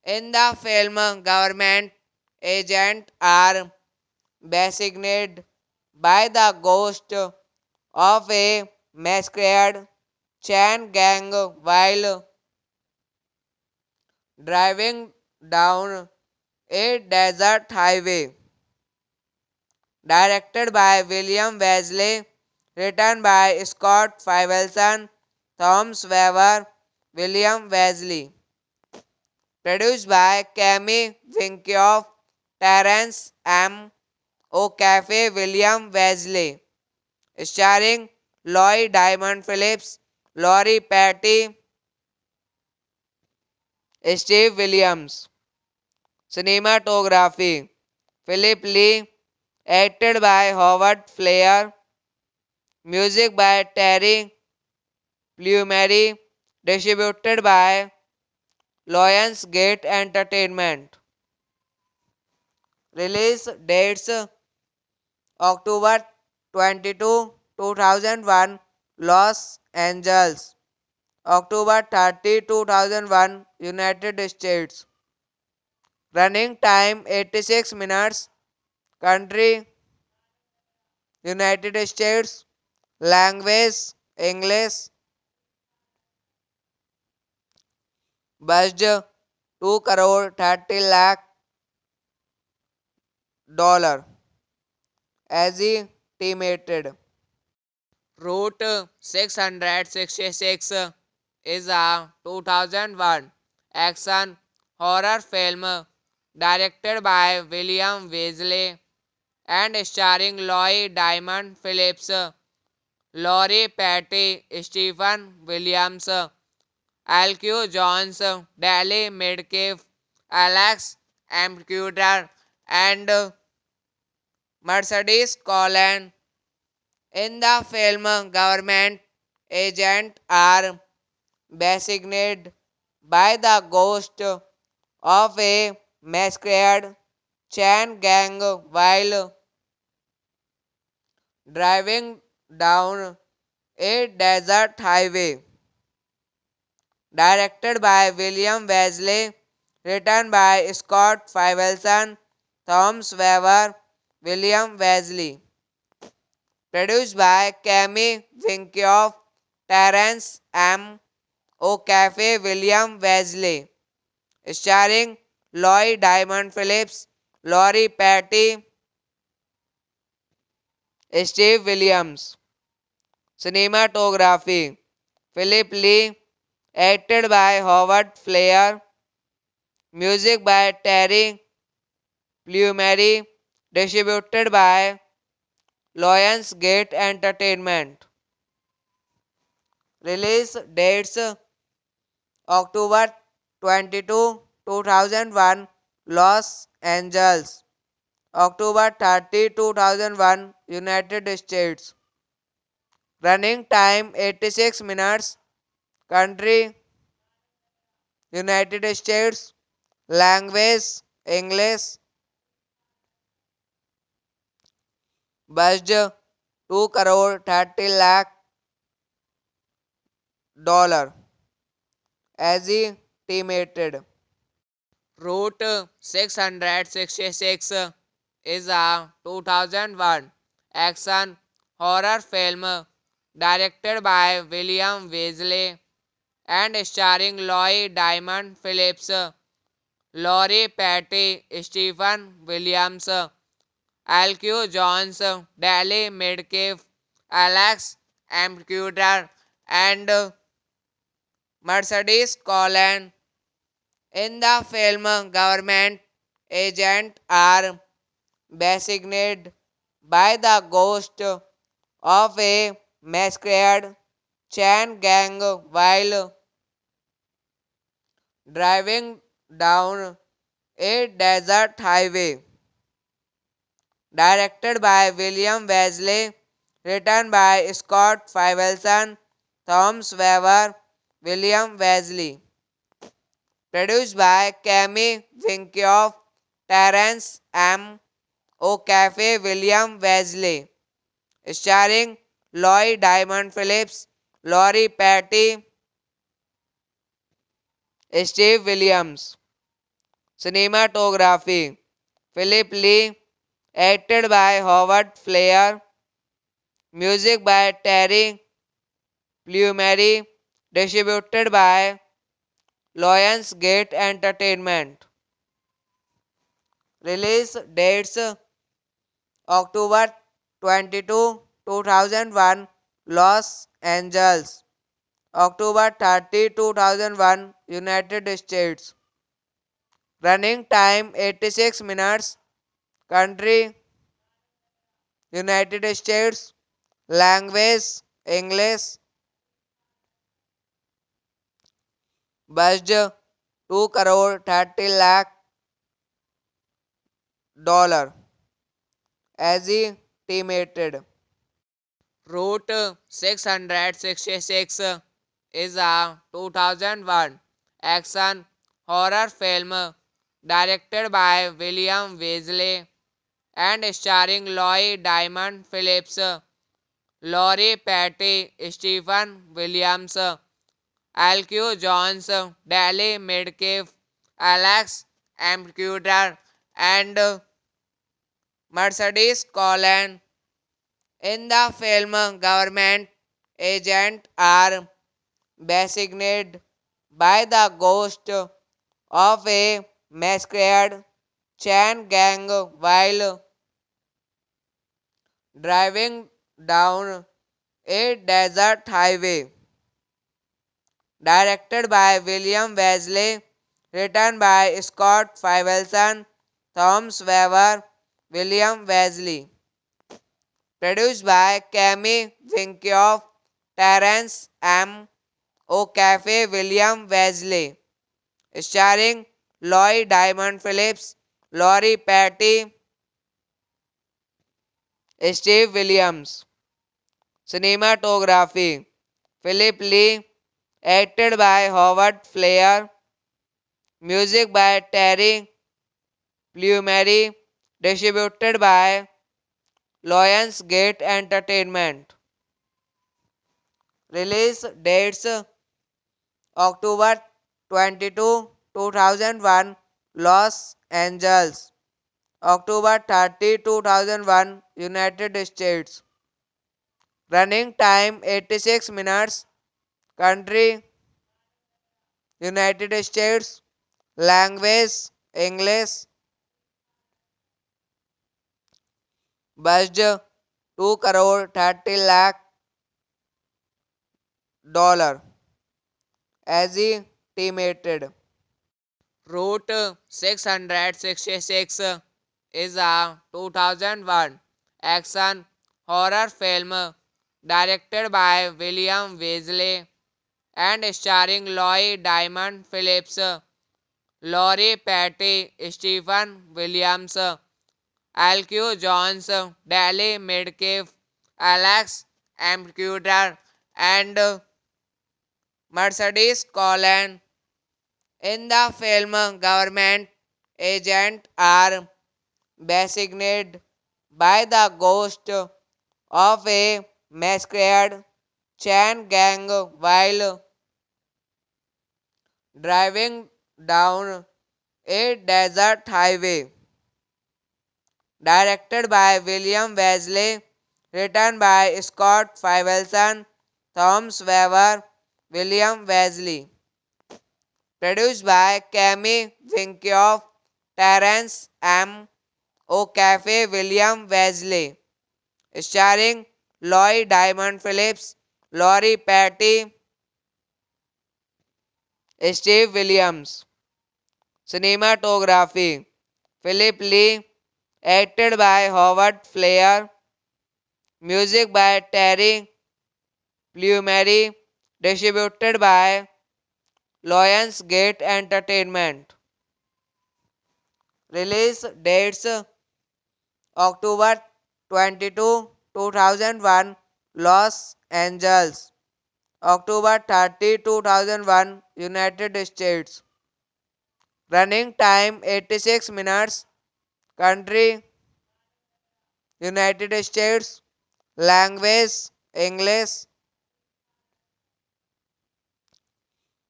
In the film, government agents are designated by the ghost of a masquerade chain gang while driving down a desert highway. Directed by William Wesley, written by Scott Fivelson, Thomas Weber, William Wesley. Produced by Cami Winkioff, Terence M. O'Cafe, William Wesley. Starring Lloyd Diamond Phillips, Laurie Petty, Steve Williams. Cinematography Philip Lee, acted by Howard Flair. Music by Terry Plumeri, distributed by Lionsgate Entertainment. Release dates October 22, 2001, Los Angeles. October 30, 2001, United States. Running time 86 minutes. Country United States. Language English. Budget 2 crore 30 lakh dollar estimated. Route 666 is a 2001 action horror film directed by William Weasley and starring Lloyd Diamond Phillips, Laurie Petty, Stephen Williams, Alcu Jones, Dally Midkiff, Alex Amcuter, and Mercedes Collin. In the film, government agents are designated by the ghost of a masquerade chain gang while driving down a desert highway. Directed by William Wesley, written by Scott Fivelson, Thomas Weber, William Wesley. Produced by Cami Winkoff, Terence M. O'Cafe, William Wesley. Starring Lloyd Diamond Phillips, Laurie Patty, Steve Williams. Cinematography Philip Lee, acted by Howard Flair. Music by Terry Plumery, distributed by Lionsgate Entertainment. Release dates October 22, 2001, Los Angeles. October 30, 2001, United States. Running time 86 minutes. Country United States. Language English. Budget 2 crore 30 lakh dollar. Estimated. Route 666 is a 2001 action horror film directed by William Wesley and starring Lloyd Diamond Phillips, Laurie Patty, Stephen Williams, Alcu Jones, Dally Midkiff, Alex Amcuder, and Mercedes Collin. In the film, government agents are designated by the ghost of a masquerade chain gang while driving down a desert highway. Directed by William Wesley, written by Scott Fivelson, Thomas Weber, William Wesley. Produced by Cami Winkoff, Terence M. O'Cafe, William Wesley. Starring Lloyd Diamond Phillips, Laurie Patty, Steve Williams. Cinematography Philip Lee, acted by Howard Flair. Music by Terry Plumery, distributed by Lionsgate Entertainment. Release dates October 22, 2001, Los Angeles. October 30, 2001, United States. Running time 86 minutes. Country United States. Language English. Budget 2 crore 30 lakh dollar. Estimated. Route 666 is a 2001 action horror film directed by William Wesley and starring Lloyd Diamond Phillips, Laurie Patty, Stephen Williams, Alcu Jones, Dally Midkiff, Alex Amcuder, and Mercedes Collin. In the film, government agents are designated by the ghost of a masquerade chain gang while driving down a desert highway. Directed by William Wesley, written by Scott Fivelson, Thomas Weber, William Wesley. Produced by Cami Winkoff, Terence M. O'Cafe, William Wesley. Starring Lloyd Diamond Phillips, Laurie Patty, Steve Williams. Cinematography Philip Lee, Acted by Howard Flair. Music by Terry Plumeri. Distributed by Lionsgate Entertainment. Release dates October 22, 2001, Los Angeles. October 30, 2001, United States. Running time 86 minutes. Country United States. Language English. Budget 2 crore 30 lakh dollar. Estimated. Route 666 is a 2001 action horror film directed by William Weasley and starring Lloyd Diamond Phillips, Laurie Patty, Stephen Williams, Alcu Jones, Dally Midkiff, Alex Amcuder, and Mercedes Colin. In the film, government agents are designated by the ghost of a masquerade chain gang while driving down a desert highway. Directed by William Wesley, written by Scott Fivelson, Thomas Weber, William Wesley. Produced by Cami Winkioff, Terence M. O'Cafe, William Wesley. Starring Lloyd Diamond Phillips, Laurie Patty, Steve Williams. Cinematography Philip Lee. Acted by Howard Flair. Music by Terry Plumeri. Distributed by Lionsgate Entertainment. Release dates October 22, 2001, Los Angeles. October 30, 2001, United States. Running time 86 minutes. Country United States. Language English.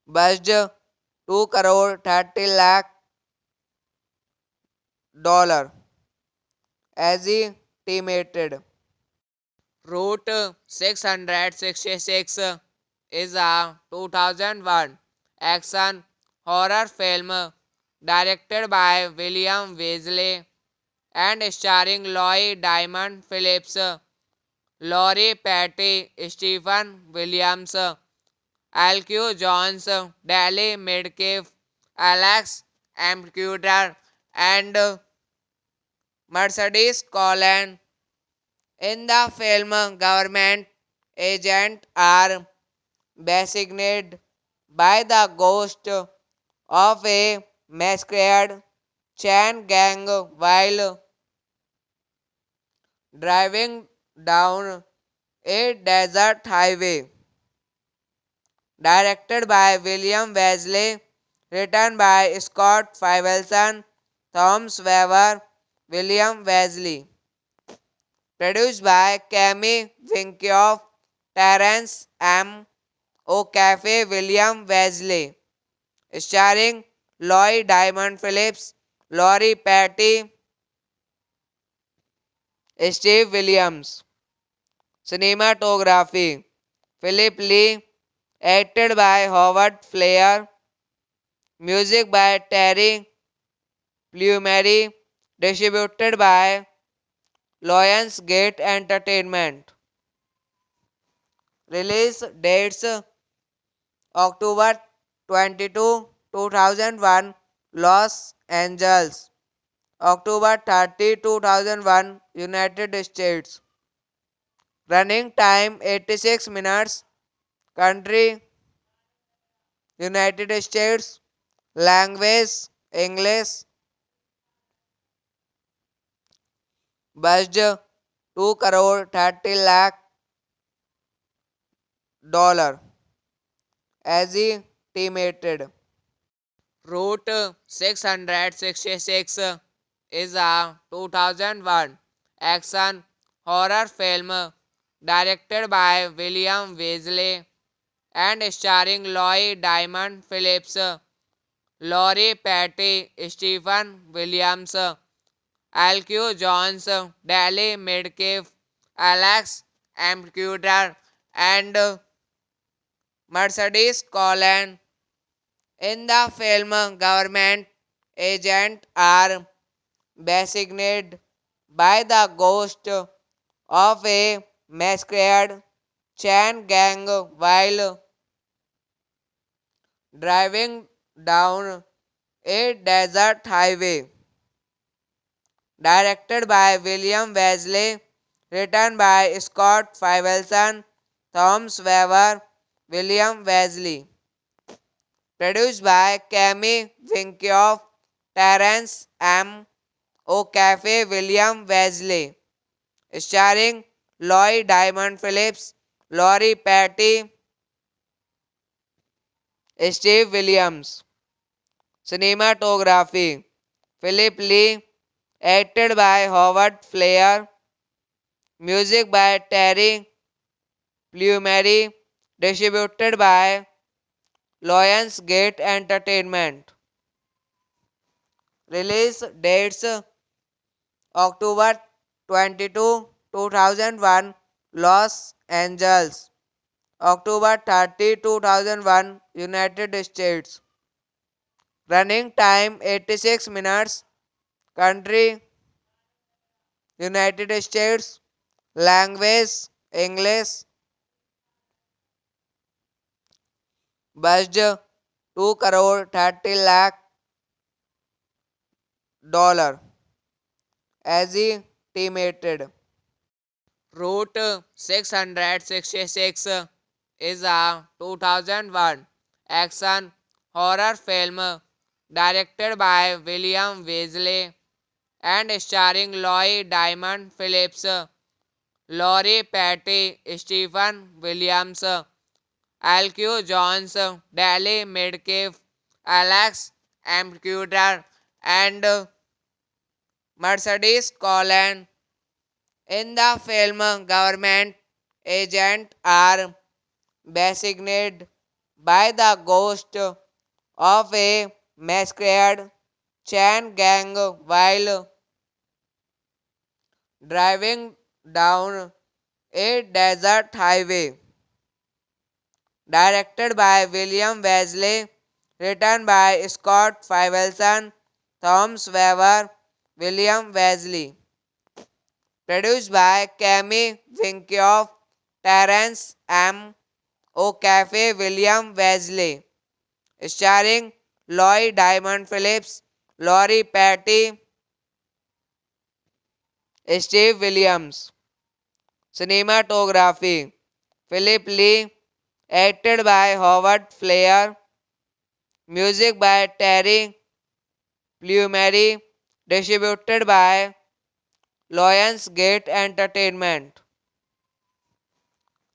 Budget 2 crore 30 lakh dollar. Estimated. Route 666 is a 2001 action horror film directed by William Weasley and starring Lloyd Diamond Phillips, Laurie Patty, Stephen Williams, Alcu Jones, Dally Midkiff, Alex Amcuder, and Mercedes Colin. In the film, government agents are designated by the ghost of a masquerade chain gang while driving down a desert highway. Directed by William Wesley, written by Scott Fivelson, Thomas Weber, William Wesley. Produced by Cami Winkioff, Terence M. O'Cafe, William Wesley. Starring Lloyd Diamond Phillips, Laurie Patty, Steve Williams. Cinematography Philip Lee. Acted by Howard Flair. Music by Terry Plumeri. Distributed by Lionsgate Entertainment. Release dates October 22, 2001, Los Angeles. October 30, 2001, United States. Running time 86 minutes. Country United States. Language English. Budget 2 crore 30 lakh dollar. estimated. Route 666 is a 2001 action horror film directed by William Weasley and starring Lloyd Diamond Phillips, Laurie Petty, Stephen Williams, Alcu Jones, Dally Midkiff, Alex Amcuder, and Mercedes Collin. In the film, government agents are designated by the ghost of a masquerade chain gang while driving down a desert highway. Directed by William Wesley, written by Scott Fivelson, Thomas Weber, William Wesley. Produced by Cami Winkioff, Terence M. O'Cafe, William Wesley. Starring Lloyd Diamond Phillips, Laurie Petty, Steve Williams. Cinematography Philip Lee, acted by Howard Flair. Music by Terry Plumeri, distributed by Lionsgate Entertainment. Release dates October 22, 2001, Los Angeles. October 30, 2001, United States. Running time 86 minutes. Country United States. Language English. Budget 2 crore 30 lakh dollar estimated. Route 666 is a 2001 action horror film directed by William Weasley and starring Lloyd Diamond Phillips, Laurie Petty, Stephen Williams, Alcu Jones, Dally Midkiff, Alex Amcuder, and Mercedes Collin. In the film, government agents are designated by the ghost of a masquerade chain gang while driving down a desert highway. Directed by William Wesley, written by Scott Fivelson, Thomas Weber, William Wesley. Produced by Cami Winkioff, Terence M. O'Cafe, William Wesley. Starring Lloyd Diamond Phillips, Laurie Petty, Steve Williams. Cinematography Philip Lee, acted by Howard Flair. Music by Terry Plumeri, distributed by Lionsgate Entertainment.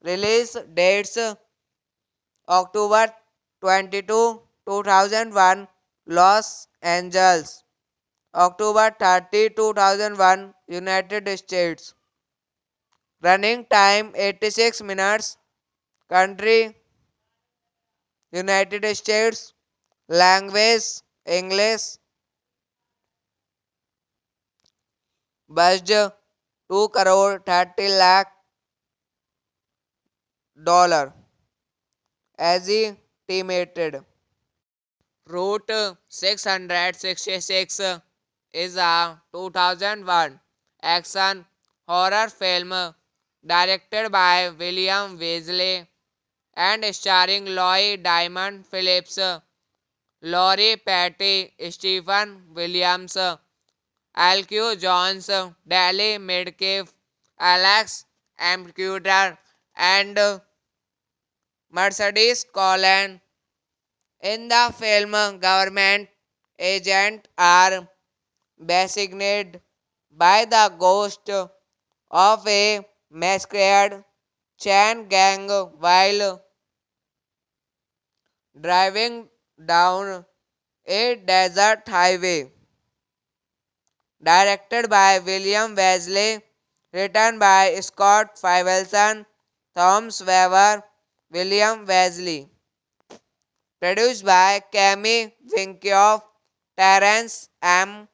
Release dates October 22, 2001, Los Angeles. October 30, 2001, United States. Running time 86 minutes. Country United States. Language English. Budget 2 crore 30 lakh dollar estimated. Route 666 is a 2001 action horror film directed by William Weasley and starring Lloyd Diamond Phillips, Laurie Petty, Stephen Williams, Alcu Jones, Dally Midkiff, Alex Amcuder, and Mercedes Collin. In the film, government agents are designated by the ghost of a masquerade chain gang while driving down a desert highway. Directed by William Wesley, written by Scott Fivelson, Thomas Weber, William Wesley. Produced by Cammy Winkioff, Terence M.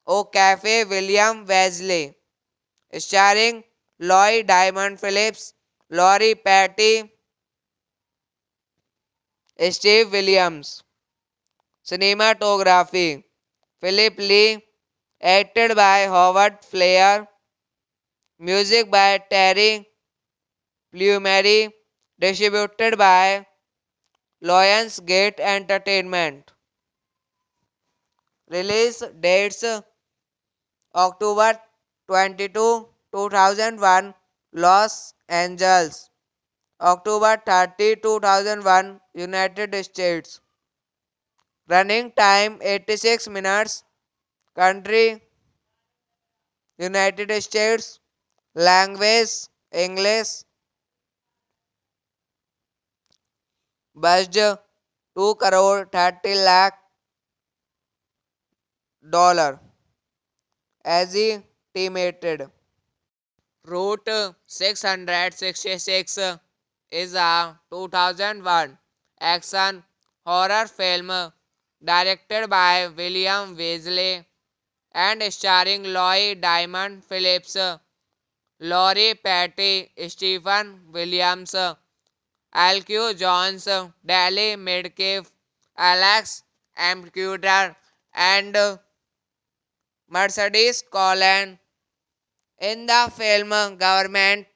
O'Cafe, William Wesley. Starring Lloyd Diamond Phillips, Laurie Patty, Steve Williams. Cinematography Philip Lee, acted by Howard Flair. Music by Terry Plumeri, distributed by Lionsgate Entertainment. Release dates October 22, 2001, Los Angeles. October 30, 2001, United States. Running time 86 minutes. Country United States. Language English. Budget 2 crore 30 lakh dollar estimated. Route 666 is a 2001 action horror film directed by William Wesley and starring Lloyd Diamond Phillips, Laurie Patty, Stephen Williams, Alcu Jones, Dally Midkiff, Alex Amcuder, and Mercedes Colin. In the film, government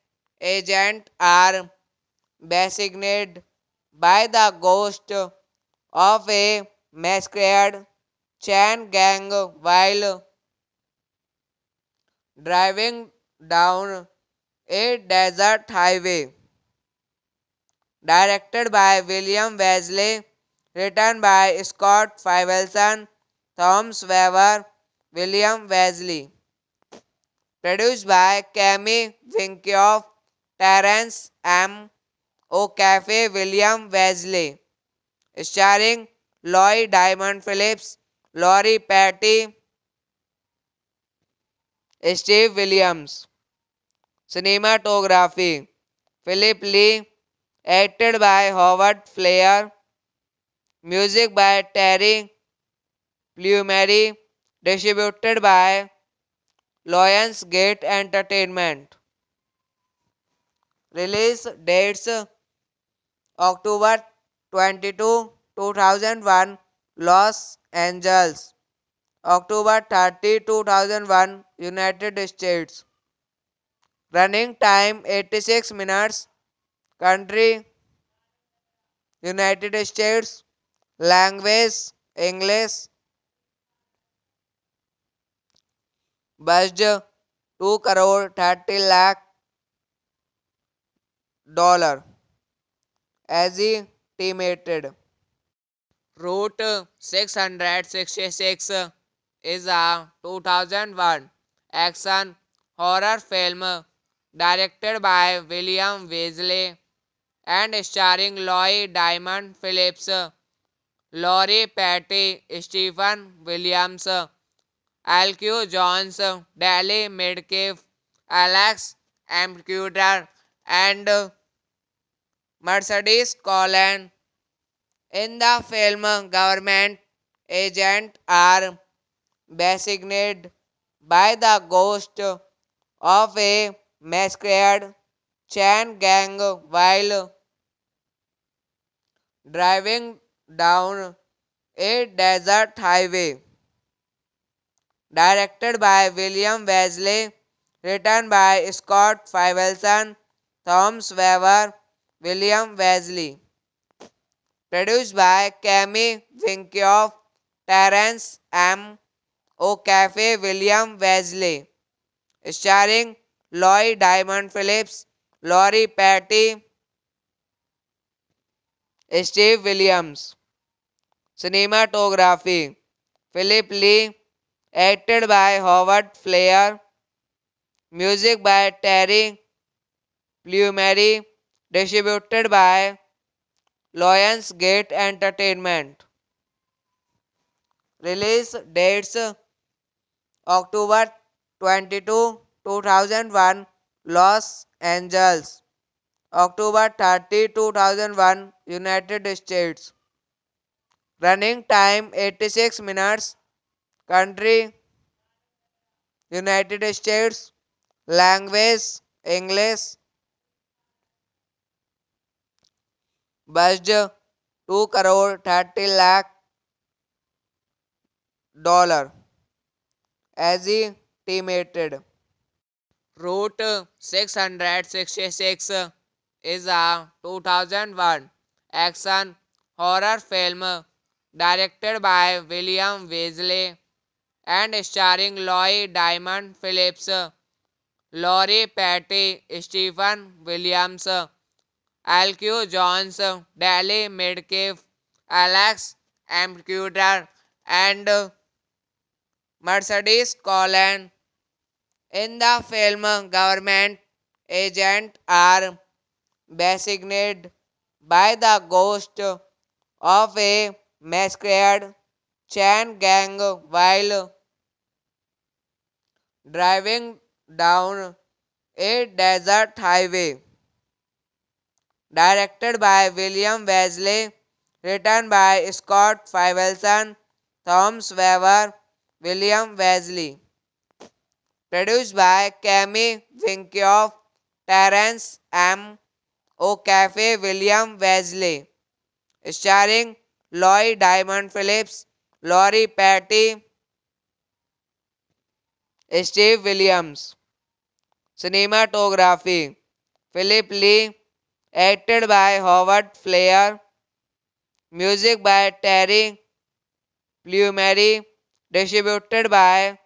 agents are designated by the ghost of a masquerade chain gang while driving down a desert highway. Directed by William Wesley, written by Scott Fivelson, Thomas Weber, William Wesley. Produced by Cammy Winkioff, Terence M. O'Cafe, William Wesley. Starring Lloyd Diamond Phillips, Laurie Patty, Steve Williams. Cinematography Philip Lee, acted by Howard Flair. Music by Terry Plumeri, distributed by Lionsgate Entertainment. Release dates October 22, 2001, Los Angeles. October 30, 2001, United States. Running time 86 minutes. Country United States. Language English. Budget 2 crore 30 lakh dollar estimated. Route 666 is a 2001 action horror film directed by William Wesley and starring Lloyd Diamond Phillips, Laurie Patty, Stephen Williams, Alcu Jones, Dally Midkiff, Alex Amcuder, and Mercedes Colin. In the film, government agents are designated by the ghost of a masquerade chain gang while driving down a desert highway. Directed by William Wesley, written by Scott Fivelson, Thomas Weber, William Wesley. Produced by Cammy Winkioff, Terence M. O'Cafe, William Wesley. Starring Lloyd Diamond Phillips, Laurie Patty, Steve Williams. Cinematography Philip Lee, acted by Howard Flair. Music by Terry Plumeri, distributed by Lionsgate Entertainment. Release dates October 22, 2001, Los Angeles. October 30, 2001, United States. Running time 86 minutes. Country United States. Language English. Budget 2 crore 30 lakh dollar. Estimated. Route 666 is a 2001 action horror film directed by William Wesley and starring Lloyd Diamond Phillips, Laurie Petty, Stephen Williams, Alcu Jones, Dally Midkiff, Alex Amcuter, and Mercedes Collin. In the film, government agents are designated by the ghost of a masquerade chain gang while driving down a desert highway. Directed by William Wesley, written by Scott Fivelson, Thomas Weber, William Wesley. Produced by Cami Winkioff, Terence M. O'Cafe, William Wesley. Starring Lloyd Diamond Phillips, Laurie Petty, Steve Williams. Cinematography Philip Lee, acted by Howard Flair. Music by Terry Plumeri, distributed by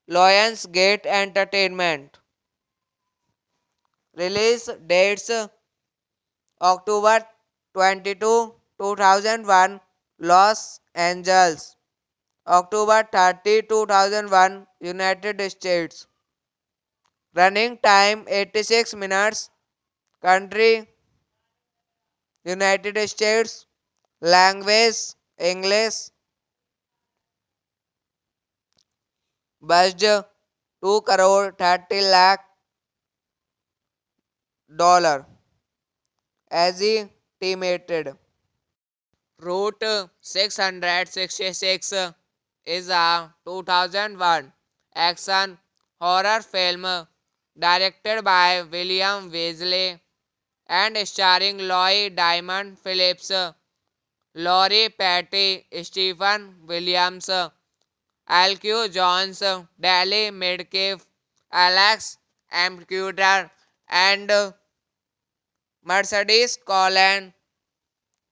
Lionsgate Entertainment. Release dates October 22, 2001, Los Angeles. October 30, 2001, United States. Running time 86 minutes. Country United States. Language English. Budget 2 crore 30 lakh dollar. Estimated. Route 666 is a 2001 action horror film directed by William Wesley and starring Lloyd Diamond Phillips, Laurie Petty, Stephen Williams, Alcu Jones, Dally Midkiff, Alex Amcuter, and Mercedes Collin.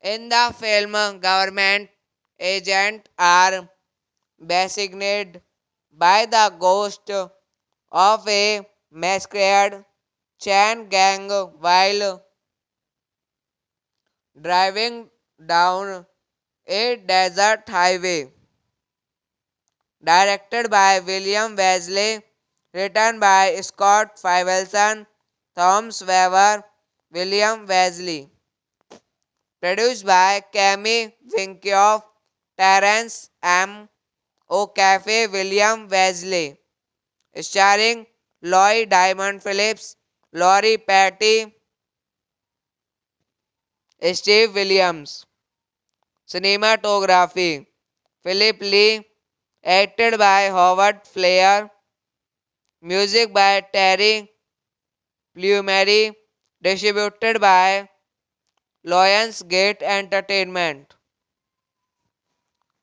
In the film, government agents are designated by the ghost of a masquerade chain gang while driving down a desert highway. Directed by William Wesley, written by Scott Fivelson, Thomas Weber, William Wesley. Produced by Cami Winkioff, Terence M. O'Cafe, William Wesley. Starring Lloyd Diamond Phillips, Laurie Petty, Steve Williams. Cinematography Philip Lee, acted by Howard Flair. Music by Terry Plumeri, distributed by Lionsgate Entertainment.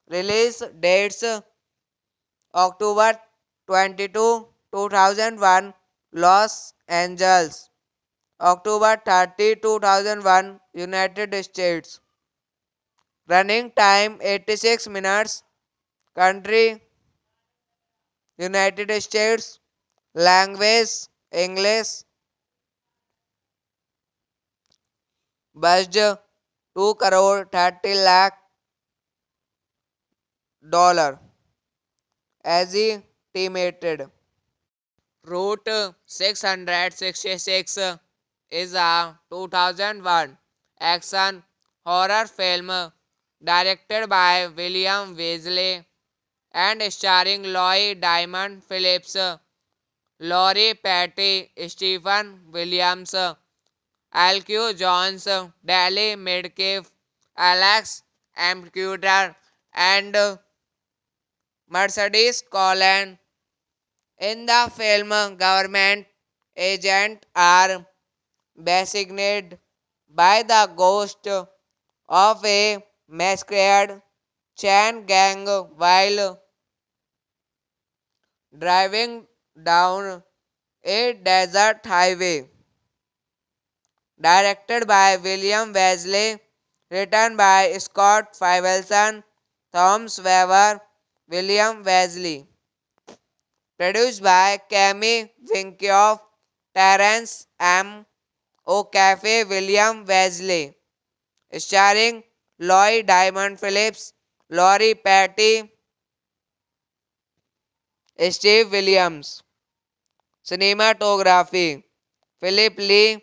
Release dates October 22, 2001, Los Angeles. October 30, 2001, United States. Running time 86 minutes. Country United States. Language English. Budget 2 crore 30 lakh dollar. Estimated. Route 666 is a 2001 action horror film directed by William Weasley and starring Lloyd Diamond Phillips, Laurie Petty, Stephen Williams, Alcu Jones, Dally Midkiff, Alex Amcuder, and Mercedes Collin. In the film, government agents are designated by the ghost of a masquerade chain gang while driving down a desert highway. Directed by William Wesley, written by Scott Fivelson, Thomas Weber, William Wesley. Produced by Cami Winkoff, Terence M. O'Cafe, William Wesley. Starring Lloyd Diamond Phillips, Laurie Petty, Steve Williams. Cinematography Philip Lee,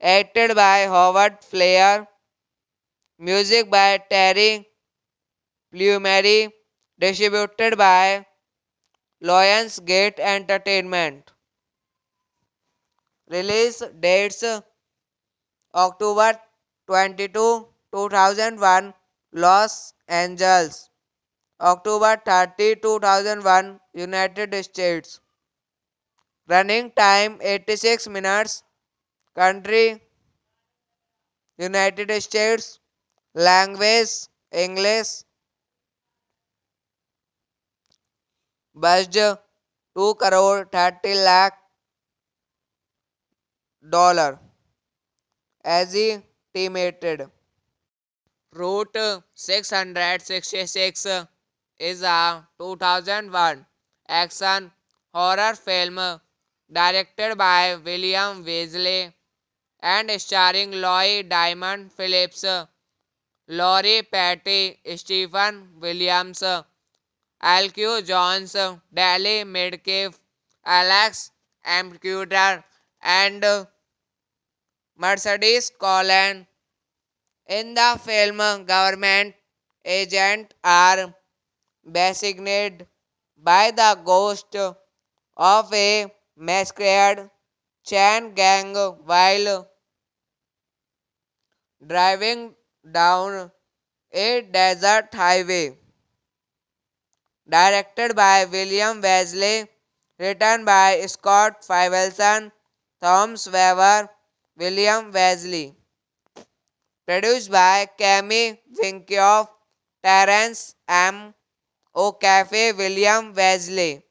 acted by Howard Flair. Music by Terry Plumery, distributed by Lionsgate Entertainment. Release dates October 22, 2001, Los Angeles. October 30, 2001, United States. Running time 86 minutes. Country United States. Language English. Budget 2 crore 30 lakh dollar. Estimated. Route 666 is a 2001 action horror film directed by William Weasley and starring Lloyd Diamond Phillips, Laurie Petty, Stephen Williams, Alcu Jones, Dally Midkiff, Alex Amcuder, and Mercedes Collin. In the film, government agents are designated by the ghost of a masquerade chain gang while driving down a desert highway. Directed by William Wesley, written by Scott Fivelson, Thomas Weber, William Wesley. Produced by Cami Winkoff, Terence M. O'Cafe, William Wesley.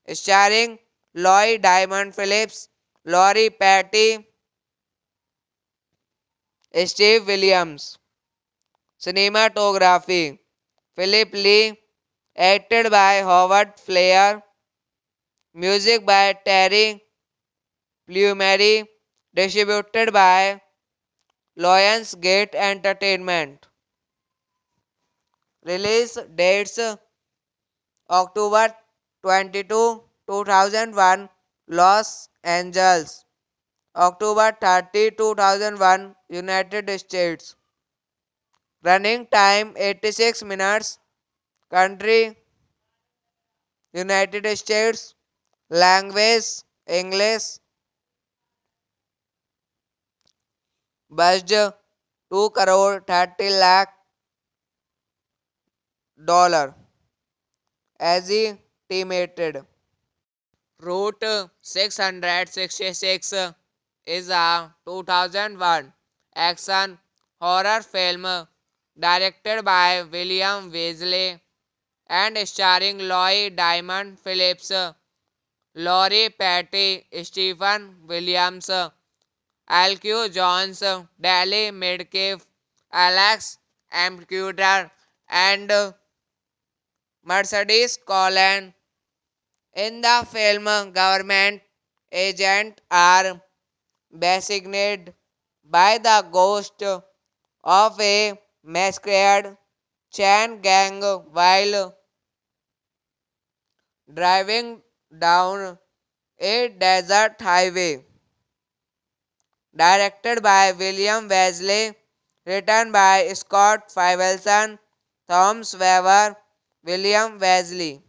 Starring Lloyd Diamond Phillips, Laurie Petty, Steve Williams. Cinematography Philip Lee, acted by Howard Flair. Music by Terry Plumery, distributed by Lionsgate Entertainment. Release dates October 22, 2001, Los Angeles. October 30, 2001, United States. Running time 86 minutes. Country United States. Language English. Budget 2 crore 30 lakh dollar. Estimated. Route 666 is a 2001 action horror film directed by William Weasley and starring Lloyd Diamond Phillips, Laurie Petty, Stephen Williams, Alcu Jones, Dally Midkiff, Alex Amcuder, and Mercedes Collin. In the film, government agents are designated by the ghost of a masquerade chain gang while driving down a desert highway. Directed by William Wesley, written by Scott Fivelson, Thomas Weber, William Wesley.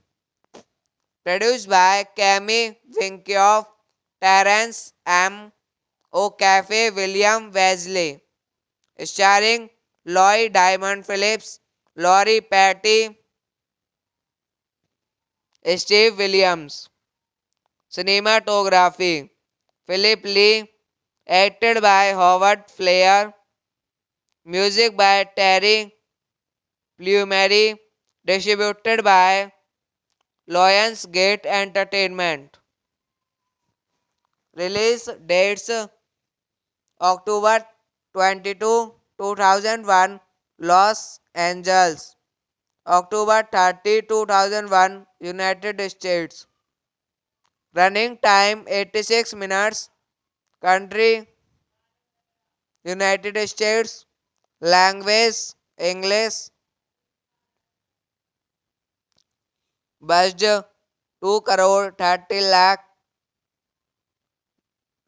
Produced by Cami Winkioff, Terence M. O'Cafe, William Wesley. Starring Lloyd Diamond Phillips, Laurie Patty, Steve Williams. Cinematography Philip Lee, acted by Howard Flair. Music by Terry Plumeri, distributed by Lionsgate Entertainment. Release dates October 22, 2001, Los Angeles. October 30, 2001, United States. Running time 86 minutes. Country United States. Language English. Budget 2 crore 30 lakh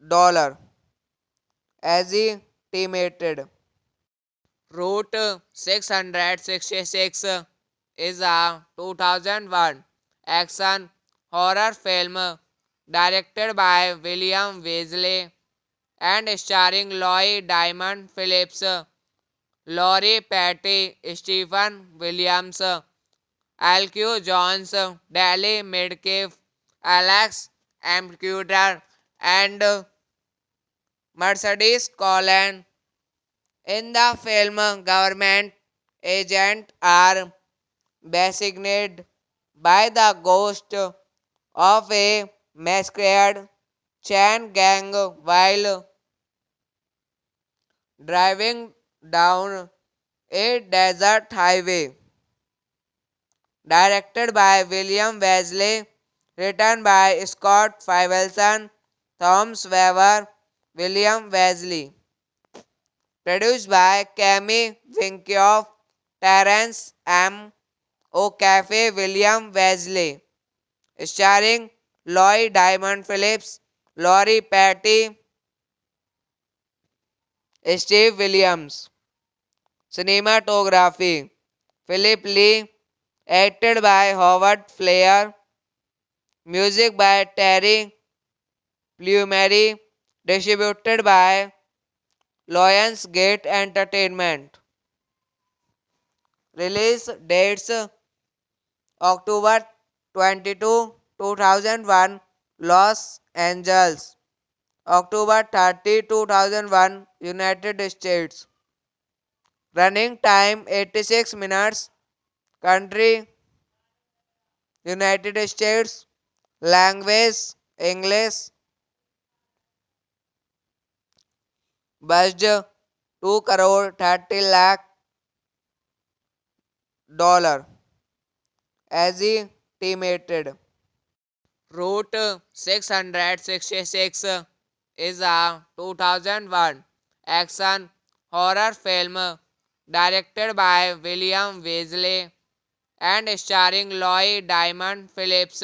dollar. Estimated. Route 666 is a 2001 action horror film directed by William Wesley and starring Lloyd Diamond Phillips, Laurie Patty, Stephen Williams, Alcu Jones, Dally Midkiff, Alex Amcuder, and Mercedes Colin. In the film, government agents are designated by the ghost of a masquerade chain gang while driving down a desert highway. Directed by William Wesley, written by Scott Fivelson, Thomas Weber, William Wesley. Produced by Cami Winkioff, Terence M. O'Cafe, William Wesley. Starring Lloyd Diamond Phillips, Laurie Patty, Steve Williams. Cinematography Philip Lee, acted by Howard Flair. Music by Terry Plumeri, distributed by Lionsgate Entertainment. Release dates October 22, 2001, Los Angeles. October 30, 2001, United States. Running time 86 minutes. Country United States. Language English. Budget 2 crore 30 lakh dollar. Estimated. Route 666 is a 2001 action horror film directed by William Wesley and starring Lloyd Diamond Phillips,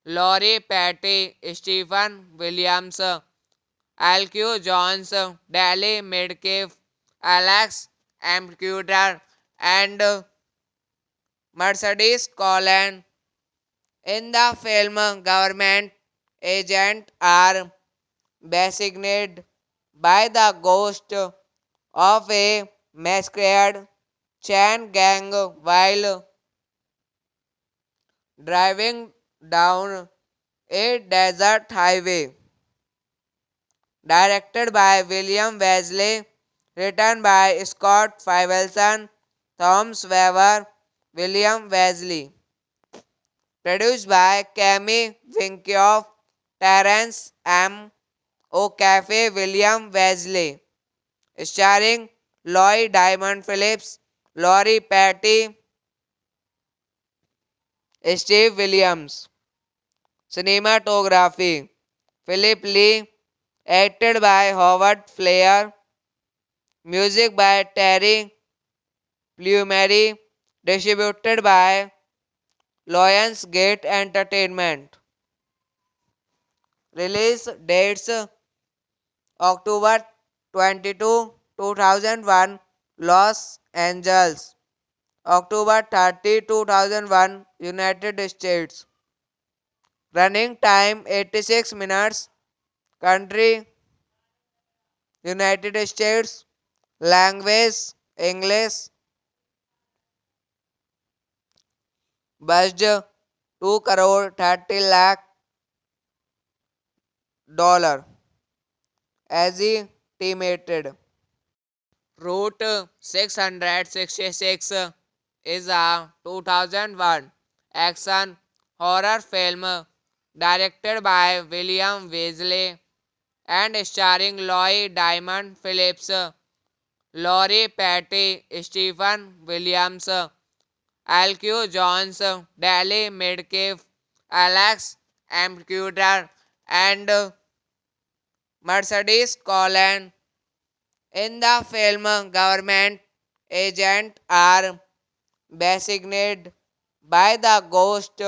Laurie Patty, Stephen Williams, Alcu Jones, Dally Midkiff, Alex Amcuder, and Mercedes Colin. In the film, government agents are designated by the ghost of a masquerade chain gang while driving down a desert highway. Directed by William Wesley, written by Scott Fivelson, Thomas Weber, William Wesley. Produced by Cami Winkioff, Terence M. O'Cafe, William Wesley. Starring Lloyd Diamond Phillips, Laurie Patty, Steve Williams. Cinematography Philip Lee, acted by Howard Flair. Music by Terry Plumeri, distributed by Lionsgate Entertainment. Release dates October 22, 2001, Los Angeles. October 30, 2001, United States. Running time 86 minutes. Country United States. Language English. Budget 2 crore 30 lakh dollar estimated. Route 666 is a 2001 action horror film directed by William Weasley and starring Lloyd Diamond Phillips, Laurie Petty, Stephen Williams, Alcu Jones, Dally Midkiff, Alex Amcuder, and Mercedes Collin. In the film, government agents are designated by the ghost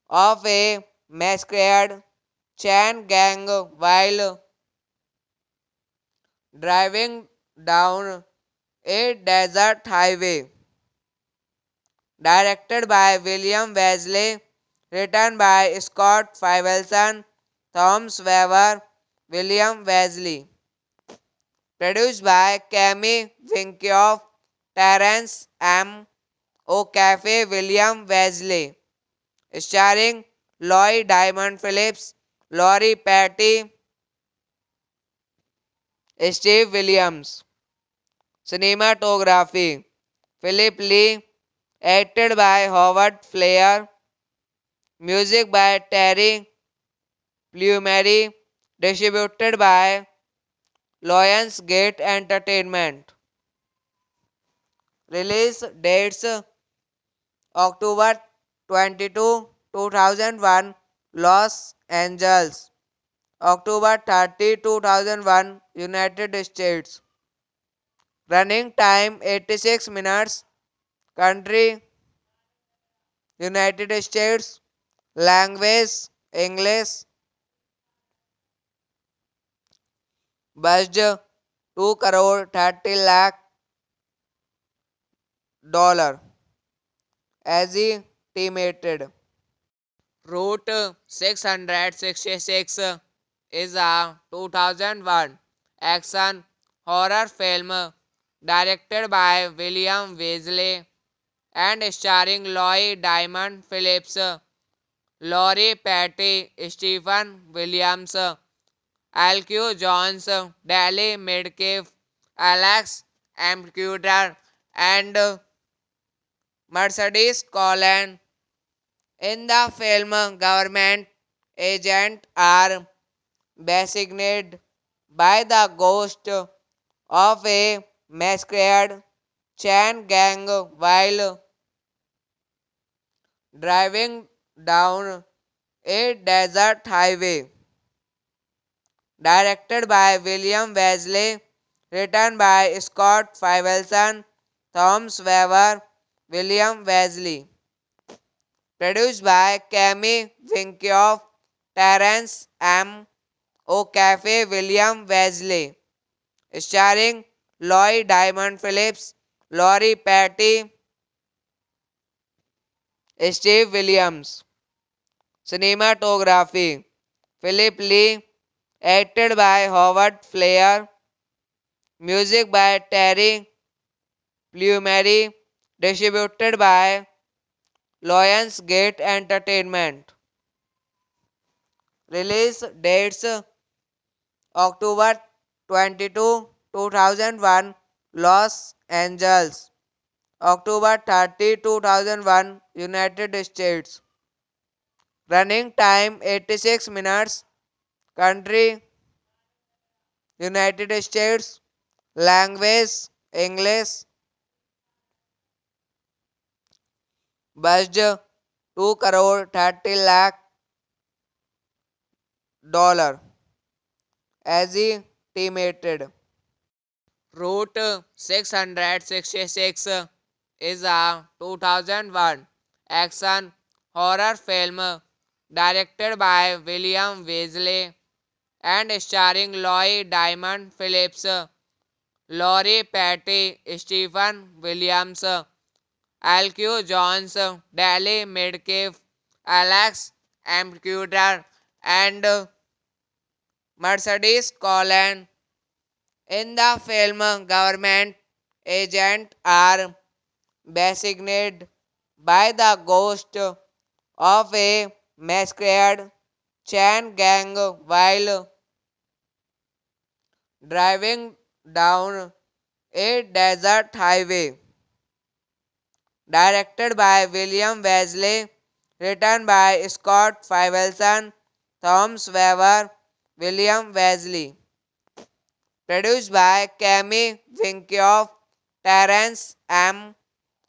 of a masquerade chain gang while driving down a desert highway. Directed by William Wesley, written by Scott Fivelson, Thomas Weber, William Wesley. Produced by Cammy Winkioff, Terence M. O'Cafe, William Wesley. Starring Lloyd Diamond Phillips, Laurie Petty, Steve Williams. Cinematography Philip Lee, acted by Howard Flair. Music by Terry Plumeri, distributed by Lionsgate Entertainment. Release dates October 22, 2001, Los Angeles. October 30, 2001, United States. Running time 86 minutes. Country United States. Language English. Budget 2 crore 30 lakh dollar estimated. Route 666 is a 2001 action horror film directed by William Weasley and starring Lloyd Diamond Phillips, Laurie Petty, Stephen Williams, Alcu Jones, Dally Midkiff, Alex Amcuder, and Mercedes Collin. In the film, government agents are designated by the ghost of a masquerade chain gang while driving down a desert highway. Directed by William Wesley, written by Scott Fivelson, Thomas Weber, William Wesley. Produced by Cammy Winkioff, Terence M. O'Cafe, William Wesley. Starring Lloyd Diamond Phillips, Laurie Petty, Steve Williams. Cinematography Philip Lee, acted by Howard Flair. Music by Terry Plumeri, distributed by Lionsgate Entertainment. Release dates October 22, 2001, Los Angeles. October 30, 2001, United States. Running time 86 minutes. Country United States. Language English. Budget 2 crore 30 lakh dollar estimated. Route 666 is a 2001 action horror film directed by William Weasley and starring Lloyd Diamond Phillips, Laurie Patty, Stephen Williams, Alcu Jones, Dally Midkiff, Alex Amcuder, and Mercedes Colin. In the film, government agents are designated by the ghost of a masquerade chain gang while driving down a desert highway. Directed by William Wesley, written by Scott Fivelson, Thomas Weber, William Wesley. Produced by Cami Winkioff, Terence M.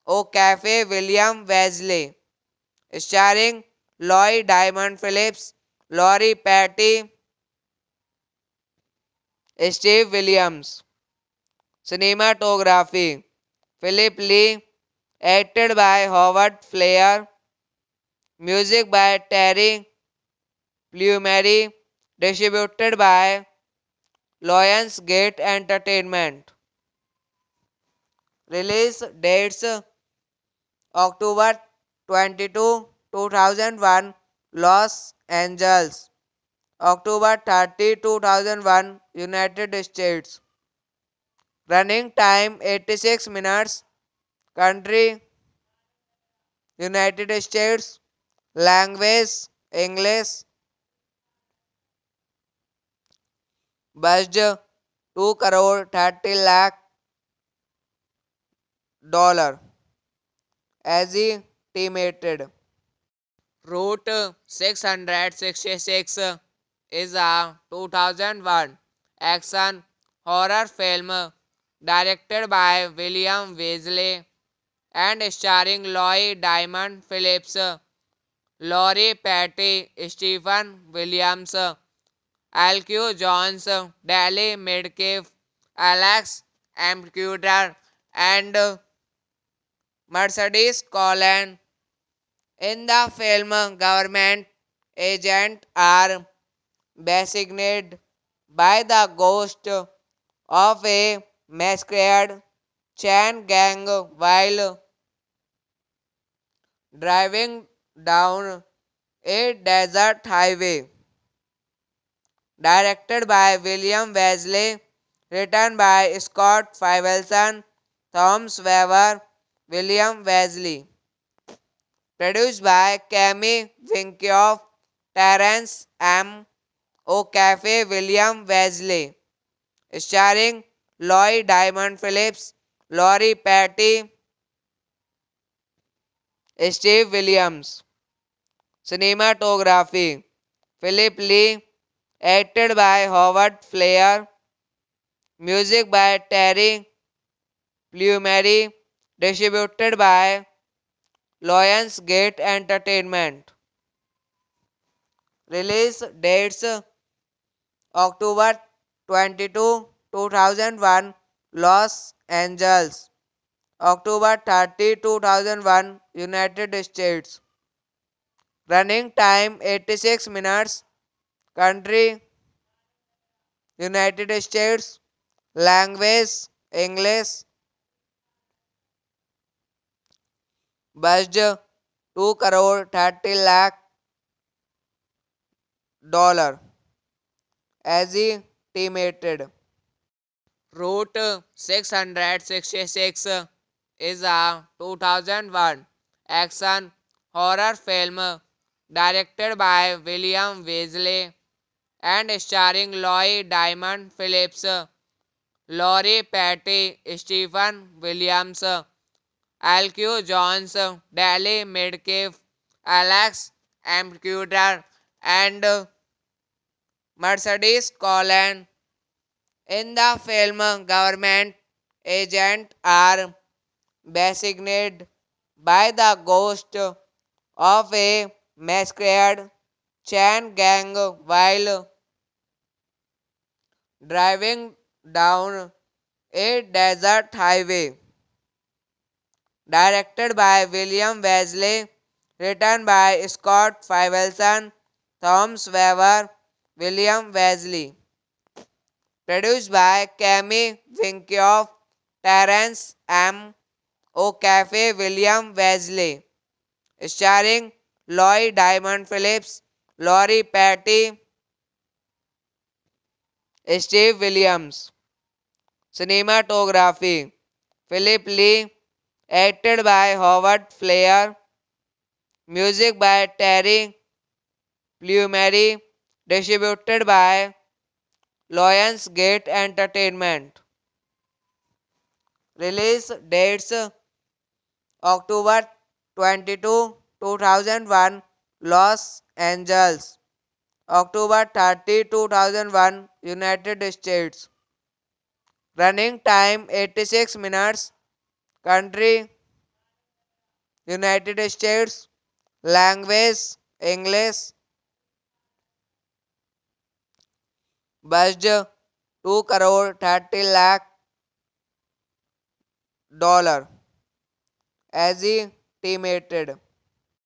O'Cafe, William Wesley. Starring Lloyd Diamond Phillips, Laurie Patty, Steve Williams. Cinematography Philip Lee, acted by Howard Flair. Music by Terry Plumery, distributed by Lionsgate Entertainment. Release dates October 22, 2001, Los Angeles. October 30, 2001, United States. Running time 86 minutes. Country United States. Language English. Budget 2 crore 30 lakh dollar estimated. Route 666 is a 2001 action horror film directed by William Wesley and starring Lloyd Diamond Phillips, Laurie Patty, Stephen Williams, Alcu Jones, Dally Midkiff, Alex Amcuder, and Mercedes Colin. In the film, government agents are designated by the ghost of a masquerade chain gang while driving down a desert highway. Directed by William Wesley, written by Scott Fivelson, Thomas Weber, William Wesley. Produced by Cami Winkioff, Terence M. O'Cafe, William Wesley. Starring Lloyd Diamond Phillips, Laurie Patty, Steve Williams. Cinematography Philip Lee, acted by Howard Flair. Music by Terry Plumery, distributed by Lionsgate Entertainment. Release dates October 22, 2001, Los Angeles. October 30, 2001, United States. Running time 86 minutes. Country United States. Language English. Budget 2 crore 30 lakh dollar estimated. Route 666 is a 2001 action horror film directed by William Wesley and starring Lloyd Diamond Phillips, Laurie Patty, Stephen Williams, Alcu Jones, Dally Midkiff, Alex Amcuder, and Mercedes Colin. In the film, government agents are designated by the ghost of a masquerade chain gang while driving down a desert highway. Directed by William Wesley, written by Scott Fivelson, Thomas Weber, William Wesley. Produced by Cami Winkioff, Terence M. O'Cafe, William Wesley. Starring Lloyd Diamond Phillips, Laurie Patty, Steve Williams. Cinematography Philip Lee, acted by Howard Flair. Music by Terry Plumeri, distributed by Lionsgate Entertainment. Release dates October 22, 2001, Los Angeles. October 30, 2001, United States. Running time 86 minutes. Country United States. Language English. Budget 2 crore 30 lakh dollar estimated.